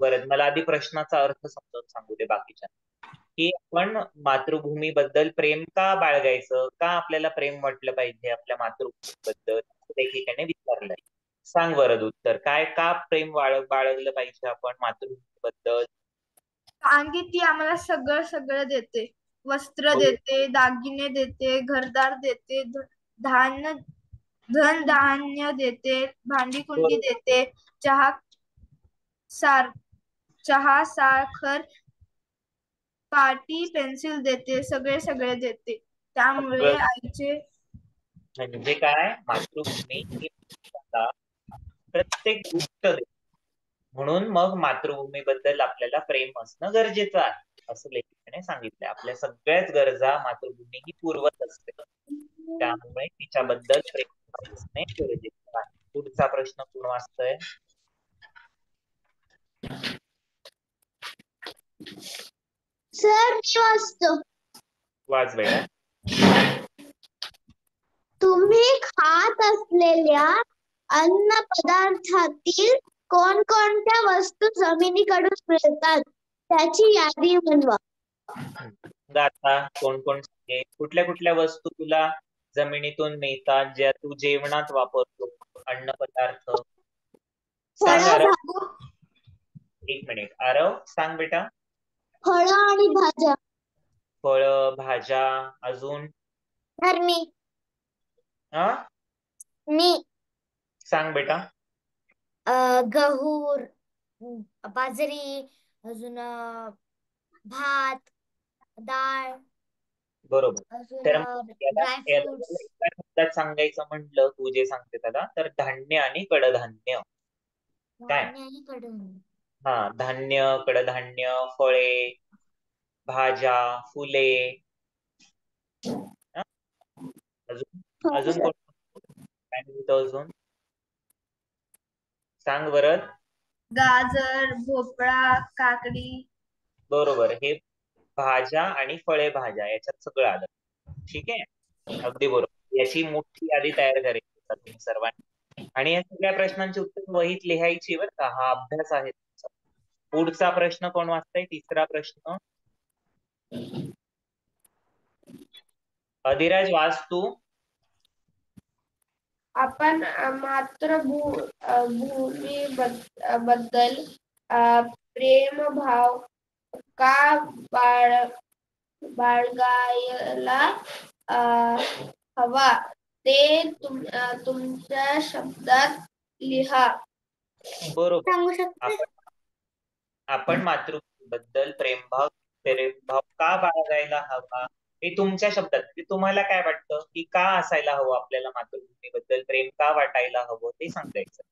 वरद, मला आधी प्रश्नाचा अर्थ समजावून सांगू दे बाकीच्या. की आपण मातृभूमीबद्दल प्रेम का बाळगायचं? का आपल्याला प्रेम वाटलं पाहिजे आपल्या मातृभूमीबद्दल? लेखिकेने विचारलंय. सांग वरद उत्तर. काय का प्रेम बाळगलं पाहिजे आपण मातृभूमीबद्दल? कारण की ती आम्हाला सगळं देते. वस्त्र देते, दागिने देते, घरदार देते, धन धान्य देते, भांडी कुंडी देते, चहा, साखर, पाटी, पेन्सिल देते, सगळे देते. त्यामुळे आईचे म्हणजे काय? मातृभूमी ही प्रत्येक गोष्ट देते. म्हणून मग मातृभूमीबद्दल आपल्याला प्रेम असणं गरजेचं आहे असं लेखकाने सांगितलंय. आपल्या सगळ्याच गरजा मातृभूमी ही पुरवत असते. त्यामुळे तिच्याबद्दल प्रेम असणे गरजेचं आहे. पुढचा प्रश्न कोण वाचतोय? सर मी वाचतो. वाच बेटा. तुम्ही खात असलेल्या अन्न पदार्थातील कोणकोणत्या वस्तू जमिनीकडून मिळतात त्याची यादी बनवा. आता कोण कोण सांगेल? कुठल्या कुठल्या वस्तू तुला जमिनीतून मिळतात ज्या तू जेवणात वापरतो? अन्न पदार्थ सांग आरव. एक मिनिट आरव, सांग बेटा. फळं आणि भाज्या. फळं, भाज्या, अजून? तर हा, मी सांग बेटा. गहू, बाजरी, अजून भात, डाळ, बरोबर. अजून तर याला ड्रायफ्रुट्स. शब्दात सांगायचं म्हटलं, तू जे सांगते त्याला, तर धान्य आणि कडधान्य. काय? धान्य आणि कडधान्य. हा, धान्य, कडधान्य, फळे, भाज्या, फुले. हा? अजून अजून कोण काय म्हणतो अजून? सांग बरं. गाजर, भोपळा, काकडी. बरोबर, हे भाज्या आणि फळे भाज्या याच्यात सगळं आलं. ठीक आहे, अगदी बरोबर. याची मोठी यादी तयार करायची आता तुम्ही सर्वांनी, आणि या सगळ्या प्रश्नांची उत्तर वहीत लिहायची बरं का. हा अभ्यास आहे तुमचा. पुढचा प्रश्न कोण वाचतंय? तिसरा प्रश्न अधिराज, वाच तू. आपण मातृभूमी बद्दल प्रेम भाव का बाळगायला हवा ते तुमच्या शब्दात लिहा. बरोबर. सांगू शकते? आपण मातृभूमीबद्दल प्रेमभाव का बाळगायला हवा हे तुमच्या शब्दात, म्हणजे तुम्हाला काय वाटतं की का असायला हवं, आपल्याला मातृभूमीबद्दल प्रेम का वाटायला हवं ते सांगायचं.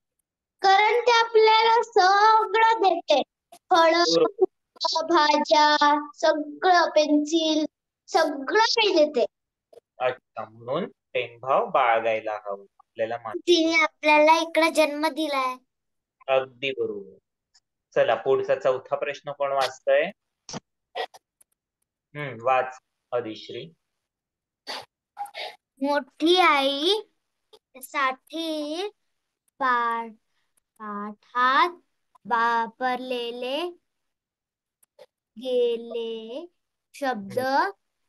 कारण ते आपल्याला सगळं देते. फळं, बरोबर. भाज्या, सगळं, पेन्सिल, सगळं काही देते. अच्छा, म्हणून प्रेमभाव बाळगायला हवं आपल्याला तिने आपल्याला इकडे जन्म दिलाय. अगदी बरोबर. चला, पुढचा चौथा प्रश्न कोण वाचतंय? वाच अधिश्री. मोठी आई साठी पाठात वापरलेले गेले शब्द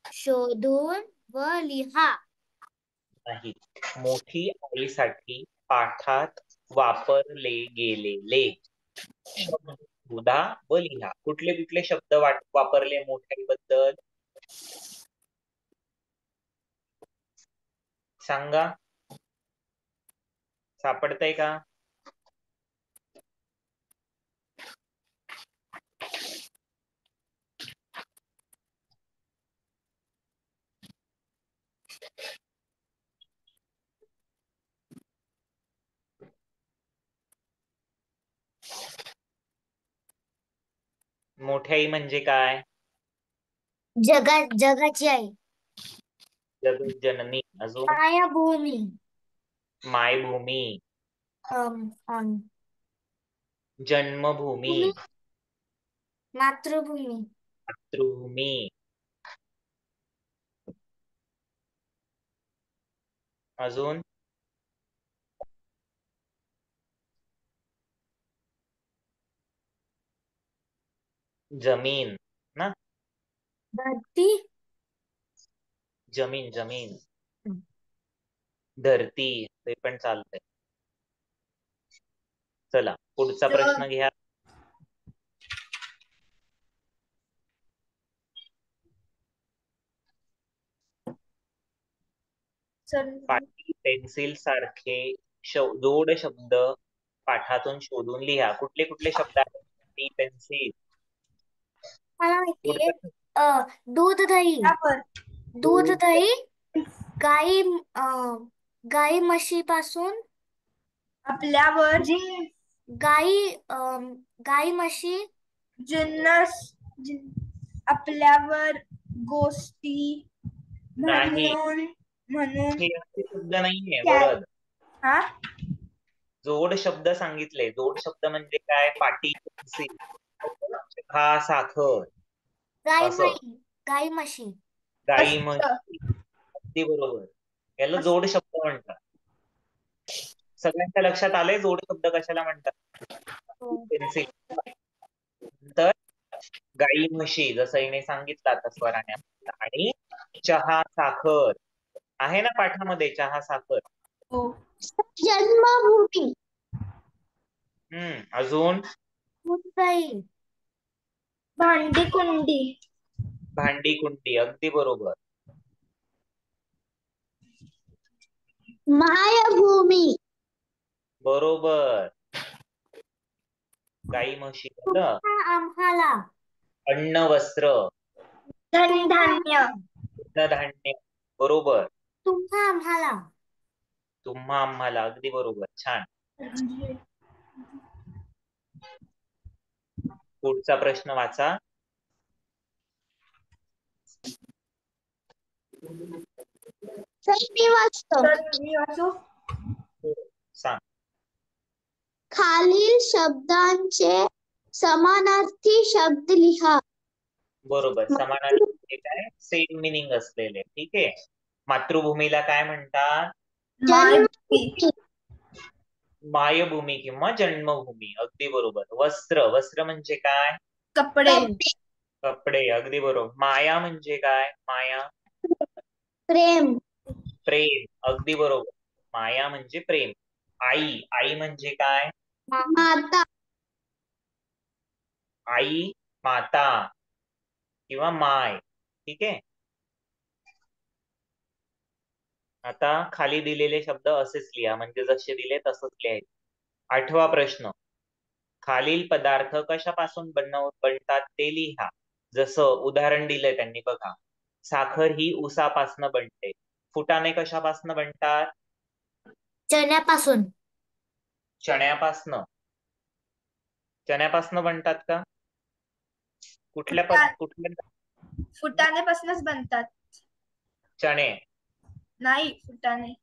शोधून व लिहा. नाही, मोठी आईसाठी पाठात वापरले गेलेले शब्द शोधा व लिहा. कुठले कुठले शब्द वापरले मोठ्या आईबद्दल सांगा, सापडतंय का? मोठी आई म्हणजे काय? जगाची आई. जगज्जननी. अजून मायाभूमी. मायभूमी, जन्मभूमी, मातृभूमी. मातृभूमी. अजून जमीन ना, धरती. जमीन जमीन, धरती, ते पण चालतंय. चला, पुढचा प्रश्न घ्या. पाटी, पेन्सिल सारखे जोड शब्द पाठातून शोधून लिहा. कुठले कुठले शब्द आहेत? पाटी, पेन्सिल. मला माहितीये. दूध दही. दूध दही. गाई गाई म्हशीपासून आपल्यावर गाई म्हशी जिन्नस आपल्यावर गोष्टी नाही, म्हणून हे असे शब्द नाहीये. काय? वरद, हा, जोड शब्द सांगितले. जोड शब्द म्हणजे काय? पाटी, पेन्सिल, चहा, साखर, असं. गाई म्हशी. गाई, म्हशी. अगदी बरोबर, याला जोड शब्द म्हणतात. सगळ्यांच्या लक्षात आलंय जोड शब्द कशाला म्हणतात? पेन्सिल. तर गाई, म्हशी, जसं हिने सांगितलं आता स्वराने, आणि चहा, साखर आहे ना पाठामध्ये, चहा, साखर. जन्मभूमी. अजून भांडी कुंडी. भांडी कुंडी, अगदी बरोबर. मायभूमी. बरोबर. गाई, म्हशी झालं. आम्हाला. अन्न, वस्त्र, धनधान्य. धान्य, बरोबर. तुम्हा आम्हाला. तुम्हा आम्हाला, अगदी बरोबर, छान. पुढचा प्रश्न वाचा. सर मी वाचतो. तर मी वाचू. सांग. खालील शब्दांचे समानार्थी शब्द लिहा. बरोबर, समानार्थी म्हणजे काय? सेम मिनिंग असलेले. ठीक आहे. मातृभूमीला काय म्हणतात? मायभूमी. मायभूमी किंवा जन्मभूमी. अगदी बरोबर. वस्त्र, वस्त्र म्हणजे काय? कपडे. कपडे. अगदी बरोबर. माया म्हणजे काय? माया, प्रेम. प्रेम. अगदी बरोबर. माया म्हणजे प्रेम. आई, आई म्हणजे काय? माता. आई, माता किंवा माय. ठीक आहे. आता खाली दिलेले शब्द असेच लिहा, म्हणजे जसे दिले तसंच लिहायचे. 8वा प्रश्न. खालील पदार्थ कशापासून बनतात ते लिहा. जसं उदाहरण दिलंय त्यांनी बघा. साखर ही ऊसापासनं बनते. फुटाणे कशापासनं बनतात? चण्यापासून. चण्यापासनं. चण्यापासनं बनतात का? कुठल्या फुटाण्यापासूनच बनतात. चणे? नाही, फुटाणे.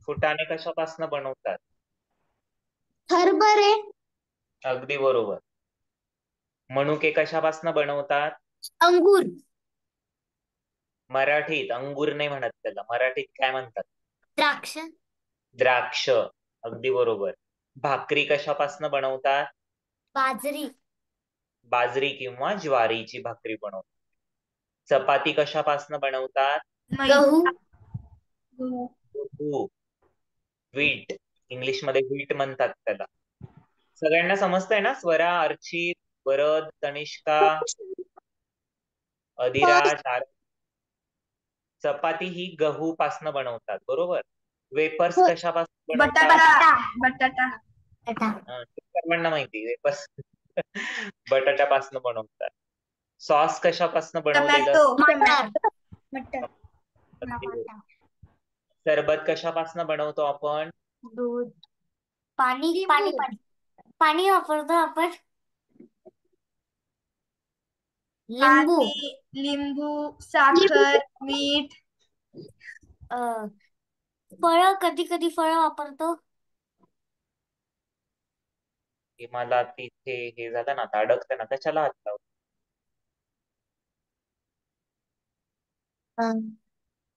फुटाणे कशापासनं बनवतात? हरभरे. अगदी बरोबर. मनुके कशापासनं बनवतात? अंगूर. मराठीत अंगूर नाही म्हणत त्याला. मराठीत काय म्हणतात? द्राक्ष. द्राक्ष. अगदी बरोबर. भाकरी कशापासनं बनवतात? बाजरी. बाजरी किंवा ज्वारीची भाकरी बनवतात. चपाती कशापासनं बनवतात? गहू. गहू. व्हीट. इंग्लिश मध्ये व्हीट म्हणतात त्याला. सगळ्यांना समजतंय ना? स्वरा, अर्चित, वरद, तनिष्का, अधिराज, चपाती ही गहू पासनं बनवतात. बरोबर. वेपर्स कशापासून बनवतात? बटाटा. सर्वांना माहिती. वेपर्स बटाट्यापासून बनवतात. सॉस कशापासून बनवलेलं? मटर. सरबत कशापासून बनवतो आपण? दूध. पाणी. पाणी वापरतो आपण. लिंबू. लिंबू, साखर, मीठ. फळं, कधी कधी फळं वापरतो. मला तिथे हे झालं ना, आता अडकतं ना, कशाला हात लावतो?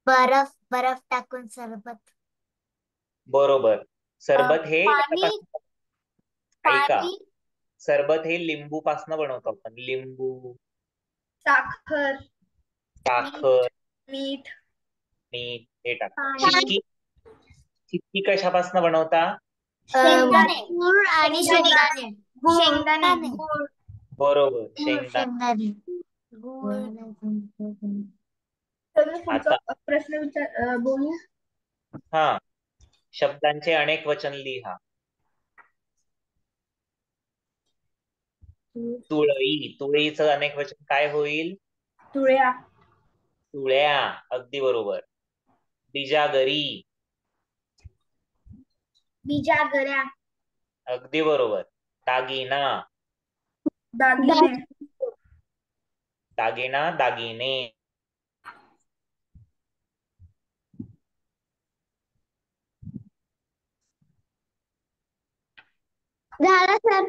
बर्फ टाकून सरबत. बरोबर. सरबत हे ऐका, पाणी. सरबत हे लिंबू पासनं बनवतो आपण. लिंबू, साखर, मीठ. मीठ हे टाकतो. चिक्की कशापासनं बनवता? गूळ आणि शेंगदाणे. गुळ. बरोबर, शेंगदाणे. तर मी पुढचा प्रश्न बोलू. हा. शब्दांचे अनेक वचन लिहा. तुळई. तुळईचं अनेक वचन काय होईल? तुळ्या. तुळ्या. अगदी बरोबर. बिजागरी. बिजागऱ्या. अगदी बरोबर. दागिना. दागिने. दागिना, दागिने. झालं सर.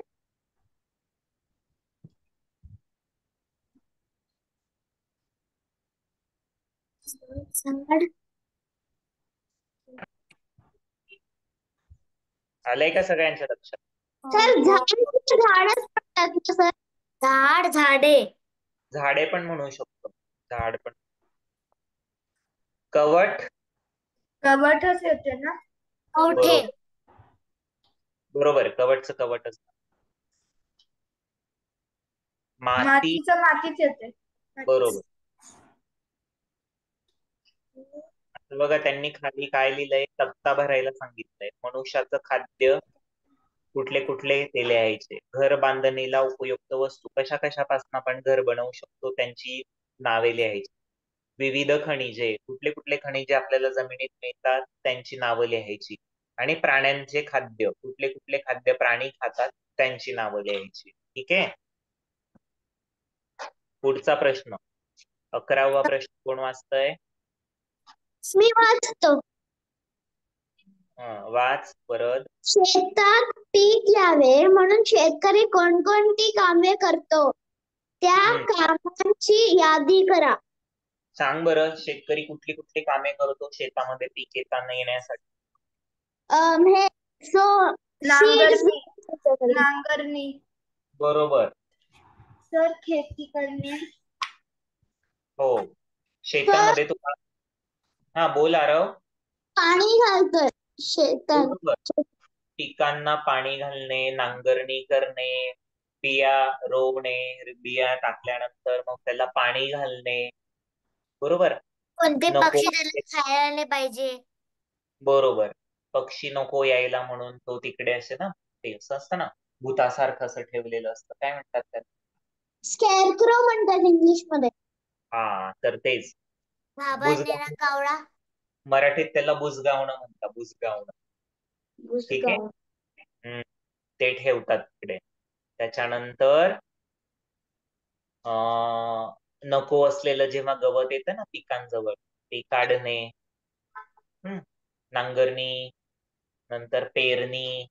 आलंय का सगळ्यांच्या लक्षात? सर झाडच पडतात ना सर. झाडे. झाडे पण म्हणू शकतो. झाड पण. कवट. कवटच येते ना. कवठे. बरोबर. कवटचं कवटच. माती. मातीचं मातीच येते. बरोबर. बघा, त्यांनी खाली काय लिहिलंय? तक्ता भरायला सांगितलंय. मनुष्याचं खाद्य कुठले कुठले ते लिहायचे. घर बांधणीला उपयुक्त वस्तू कशा कशापासून आपण घर बनवू शकतो त्यांची नावे लिहायची. विविध खनिजे, कुठले कुठले खनिजे आपल्याला जमिनीत मिळतात त्यांची नावं लिहायची. आणि प्राण्यांचे खाद्य, कुठले कुठले खाद्य प्राणी खातात त्यांची नावं लिहायची. ठीक आहे. पुढचा प्रश्न, 11वा प्रश्न कोण वाचतंय? मी वाचतो. वाच परत. शेतात पीक यावे म्हणून शेतकरी कोणकोणती कामे करतो त्या कामांची यादी करा. सांग बरं, शेतकरी कुठली कुठली कामे करतो शेतामध्ये पीक येण्यासाठी? हे नांगरणी नांगरणी बरोबर. सर खेती करणे. हो, शेतामध्ये हा बोल आरव. पाणी घालतोय शेतात. बरोबर. पिकांना पाणी घालणे, नांगरणी करणे, बिया रोवणे, बिया टाकल्यानंतर मग त्याला पाणी घालणे. बरोबर. कोणते नको पक्षी त्याला खायला आले पाहिजे. बरोबर. पक्षी नको यायला म्हणून तो तिकडे असे ना, ते असं असतं ना, भूतासारखं असं ठेवलेलं असतं, काय म्हणतात त्याला? स्कॅरक्रो म्हणतात इंग्लिश मध्ये. हा, तर तेच घाबरलेला कावळा. मराठीत त्याला बुजगावणं म्हणतात, बुजगावणं. ठीक आहे. ते ठेवतात तिकडे. त्याच्यानंतर नको असलेलं जेव्हा गवत येतं ना पिकांजवळ, ते काढणे. नांगरणी, नंतर पेरणी,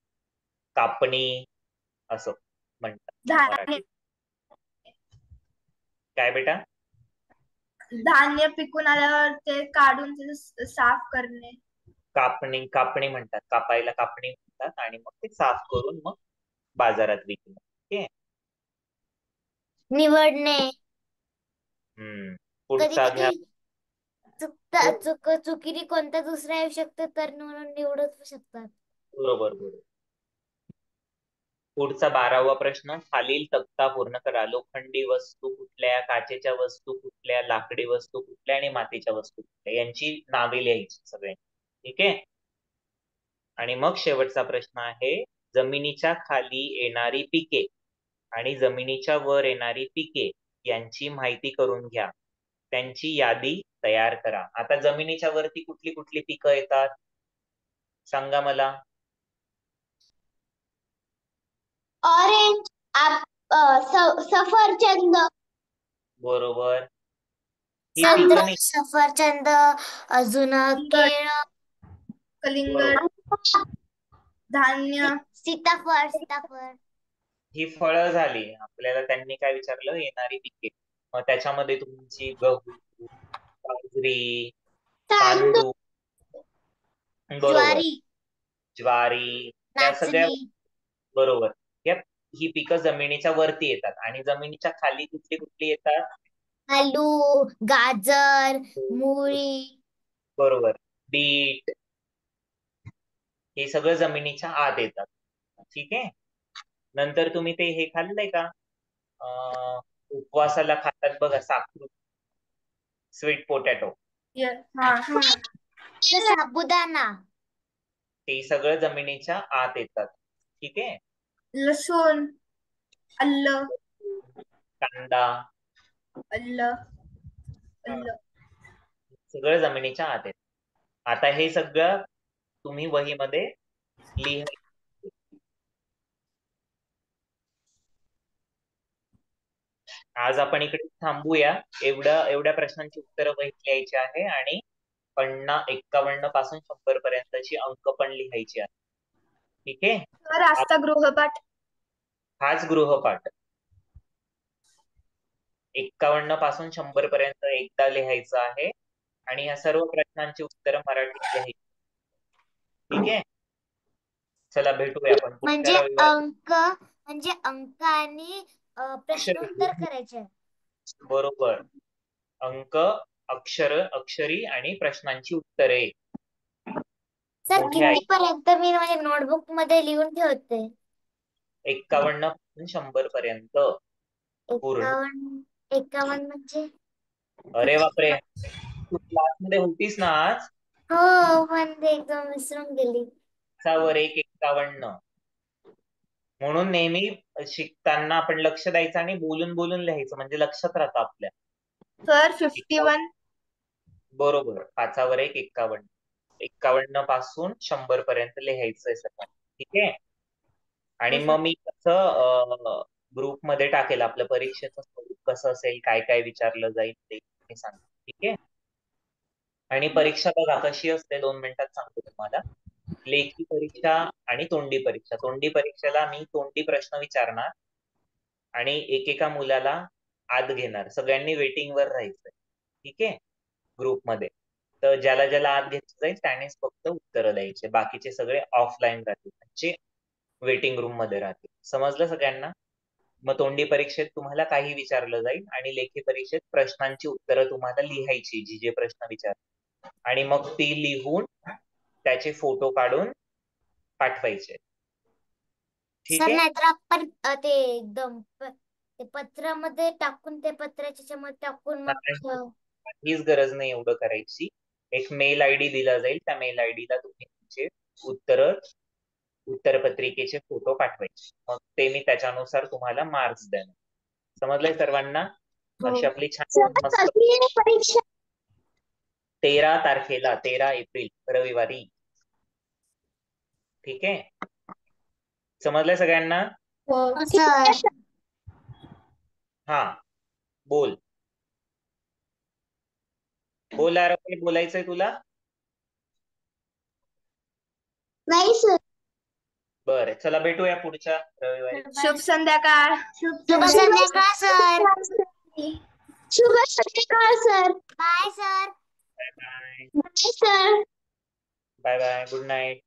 कापणी असं म्हणतात धान्य मराठीत. काय बेटा? धान्य पिकून आल्यावर ते काढून ते साफ करणे. कापणी म्हणतात, कापायला कापणी म्हणतात. आणि मग ते साफ करून मग बाजारात विकणे. ठीक आहे. निवडणे. कधी पुढचा घ्या. कधी चुकीने कोणता दुसरा येऊ शकतो तर म्हणून निवडू शकतात. बरोबर. पुढचा 12वा प्रश्न, खालील तक्ता पूर्ण करा. लोखंडी वस्तू कुठल्या, काचेच्या वस्तू कुठल्या, लाकडी वस्तू कुठल्या आणि मातीच्या वस्तू कुठल्या, यांची नावे लिहायची सगळे. ठीक आहे. आणि मग शेवटचा प्रश्न आहे, जमिनीच्या खाली येणारी पिके आणि जमिनीच्या वर येणारी पिके यांची माहिती करून घ्या. त्यांची यादी तयार करा. आता जमिनीच्या वरती कुठली कुठली पिकं येतात सांगा मला. ऑरेंज, सफरचंद. बरोबर. ही संत्रा, पिकं नाही. सफरचंद, अजून केळ, कलिंगड, धान्य, सीताफळ. ही फळं झाली. आपल्याला त्यांनी काय विचारलं, येणारी पिके. मग त्याच्यामध्ये तुमची गहू, बाजरी, तांदूळ, बरोबर, ज्वारी, या सगळ्या बरोबर. ही पिकं जमिनीच्या वरती येतात. आणि जमिनीच्या खाली कुठली कुठली येतात? आलू, गाजर, मुळी. बरोबर. बीट, हे सगळं जमिनीच्या आत येतात. ठीक आहे. नंतर तुम्ही ते हे खाल्लंय का, उपवासाला खातात बघा साखरू, स्वीट पोटॅटो, साबुदाणा. ते सगळं जमिनीच्या आत येतात. ठीक आहे. लसूण, अल्ल, कांदा, अल्ल, सगळं जमिनीच्या आत येत. आता हे सगळं तुम्ही वहीमध्ये लिहायचं. आज आपण इकडे थांबूया. एवढ्या प्रश्नांची उत्तरं वहीत लिहायची आहे. आणि 51 पासून 100 पर्यंतची अंक पण लिहायची आहे. ठीक आहे. सर आजचा गृहपाठ. हाच गृहपाठ 51 पासून 100 पर्यंत एकदा लिहायचं आहे. आणि या सर्व प्रश्नांची उत्तरं मराठीत लिहायची. ठीक आहे. चला भेटूया आपण म्हणजे पुढच्या रविवारी. अंक आणि प्रश्नोत्तर करायचे. बरोबर. अंक, अक्षरी आणि प्रश्नांची उत्तरे. सर किती पर्यंत मी माझ्या नोटबुक मध्ये लिहून ठेवते? 51 पासून 100 पर्यंत पूर्ण. 51 म्हणजे? अरे बापरे, तू क्लासमध्ये होतीस ना आज? हो, म्हणजे एकदम विसरून गेली. वर 51. म्हणून नेहमी शिकताना आपण लक्ष द्यायचं आणि बोलून बोलून लिहायचं, म्हणजे लक्षात राहतं आपल्या. सर 51. बरोबर, 5वर 1 51. 51 पासून 100 पर्यंत लिहायचंय सगळं. ठीक आहे. आणि हो, मग मी कसं ग्रुपमध्ये टाकेल आपलं परीक्षेचं स्वरूप कसं असेल, काय काय विचारलं जाईल ते मी सांगतो. ठीक आहे. आणि परीक्षा बघा कशी असते, 2 मिनिटात सांगतो तुम्हाला. लेखी परीक्षा आणि तोंडी परीक्षा. तोंडी परीक्षेला मी तोंडी प्रश्न विचारणार आणि एकेका मुलाला आत घेणार. सगळ्यांनी वेटिंग वर राहायचंय. ठीक आहे. ग्रुपमध्ये. तर ज्याला ज्याला आत घेतलं जाईल त्यानेच फक्त उत्तरं द्यायचे. बाकीचे सगळे ऑफलाईन राहतील, म्हणजे वेटिंग रूम मध्ये राहतील. समजलं सगळ्यांना? मग तोंडी परीक्षेत तुम्हाला काही विचारलं जाईल आणि लेखी परीक्षेत प्रश्नांची उत्तरं तुम्हाला लिहायची, जी जे प्रश्न विचार, आणि मग ती लिहून त्याचे फोटो काढून पाठवायचे. ठीक सर आहे. नाहीतर आपण ते एकदम ते पत्रामध्ये टाकून ते पत्राच्या मध्ये टाकून मग काहीच गरज नाही एवढं करायची. एक मेल आयडी दिला जाईल, त्या मेल आयडीला तुम्ही तुमचे उत्तरपत्रिकेचे फोटो पाठवायचे. मग ते मी त्याच्यानुसार तुम्हाला मार्क्स देणार. समजलंय सर्वांना? अशी आपली छान मस्त परीक्षा 13 तारखेला, 13 एप्रिल रविवारी. ठीक आहे. समजलंय सगळ्यांना? सर हा, बोल बोल यार, काही बोलायचंय तुला? नाही सर. बरं, चला भेटूया पुढच्या रविवारी. शुभ संध्याकाळ. शुभ संध्याकाळ सर. शुभ संध्याकाळ sir. Bye sir. Bye bye. Bye sir. Bye bye. Good night.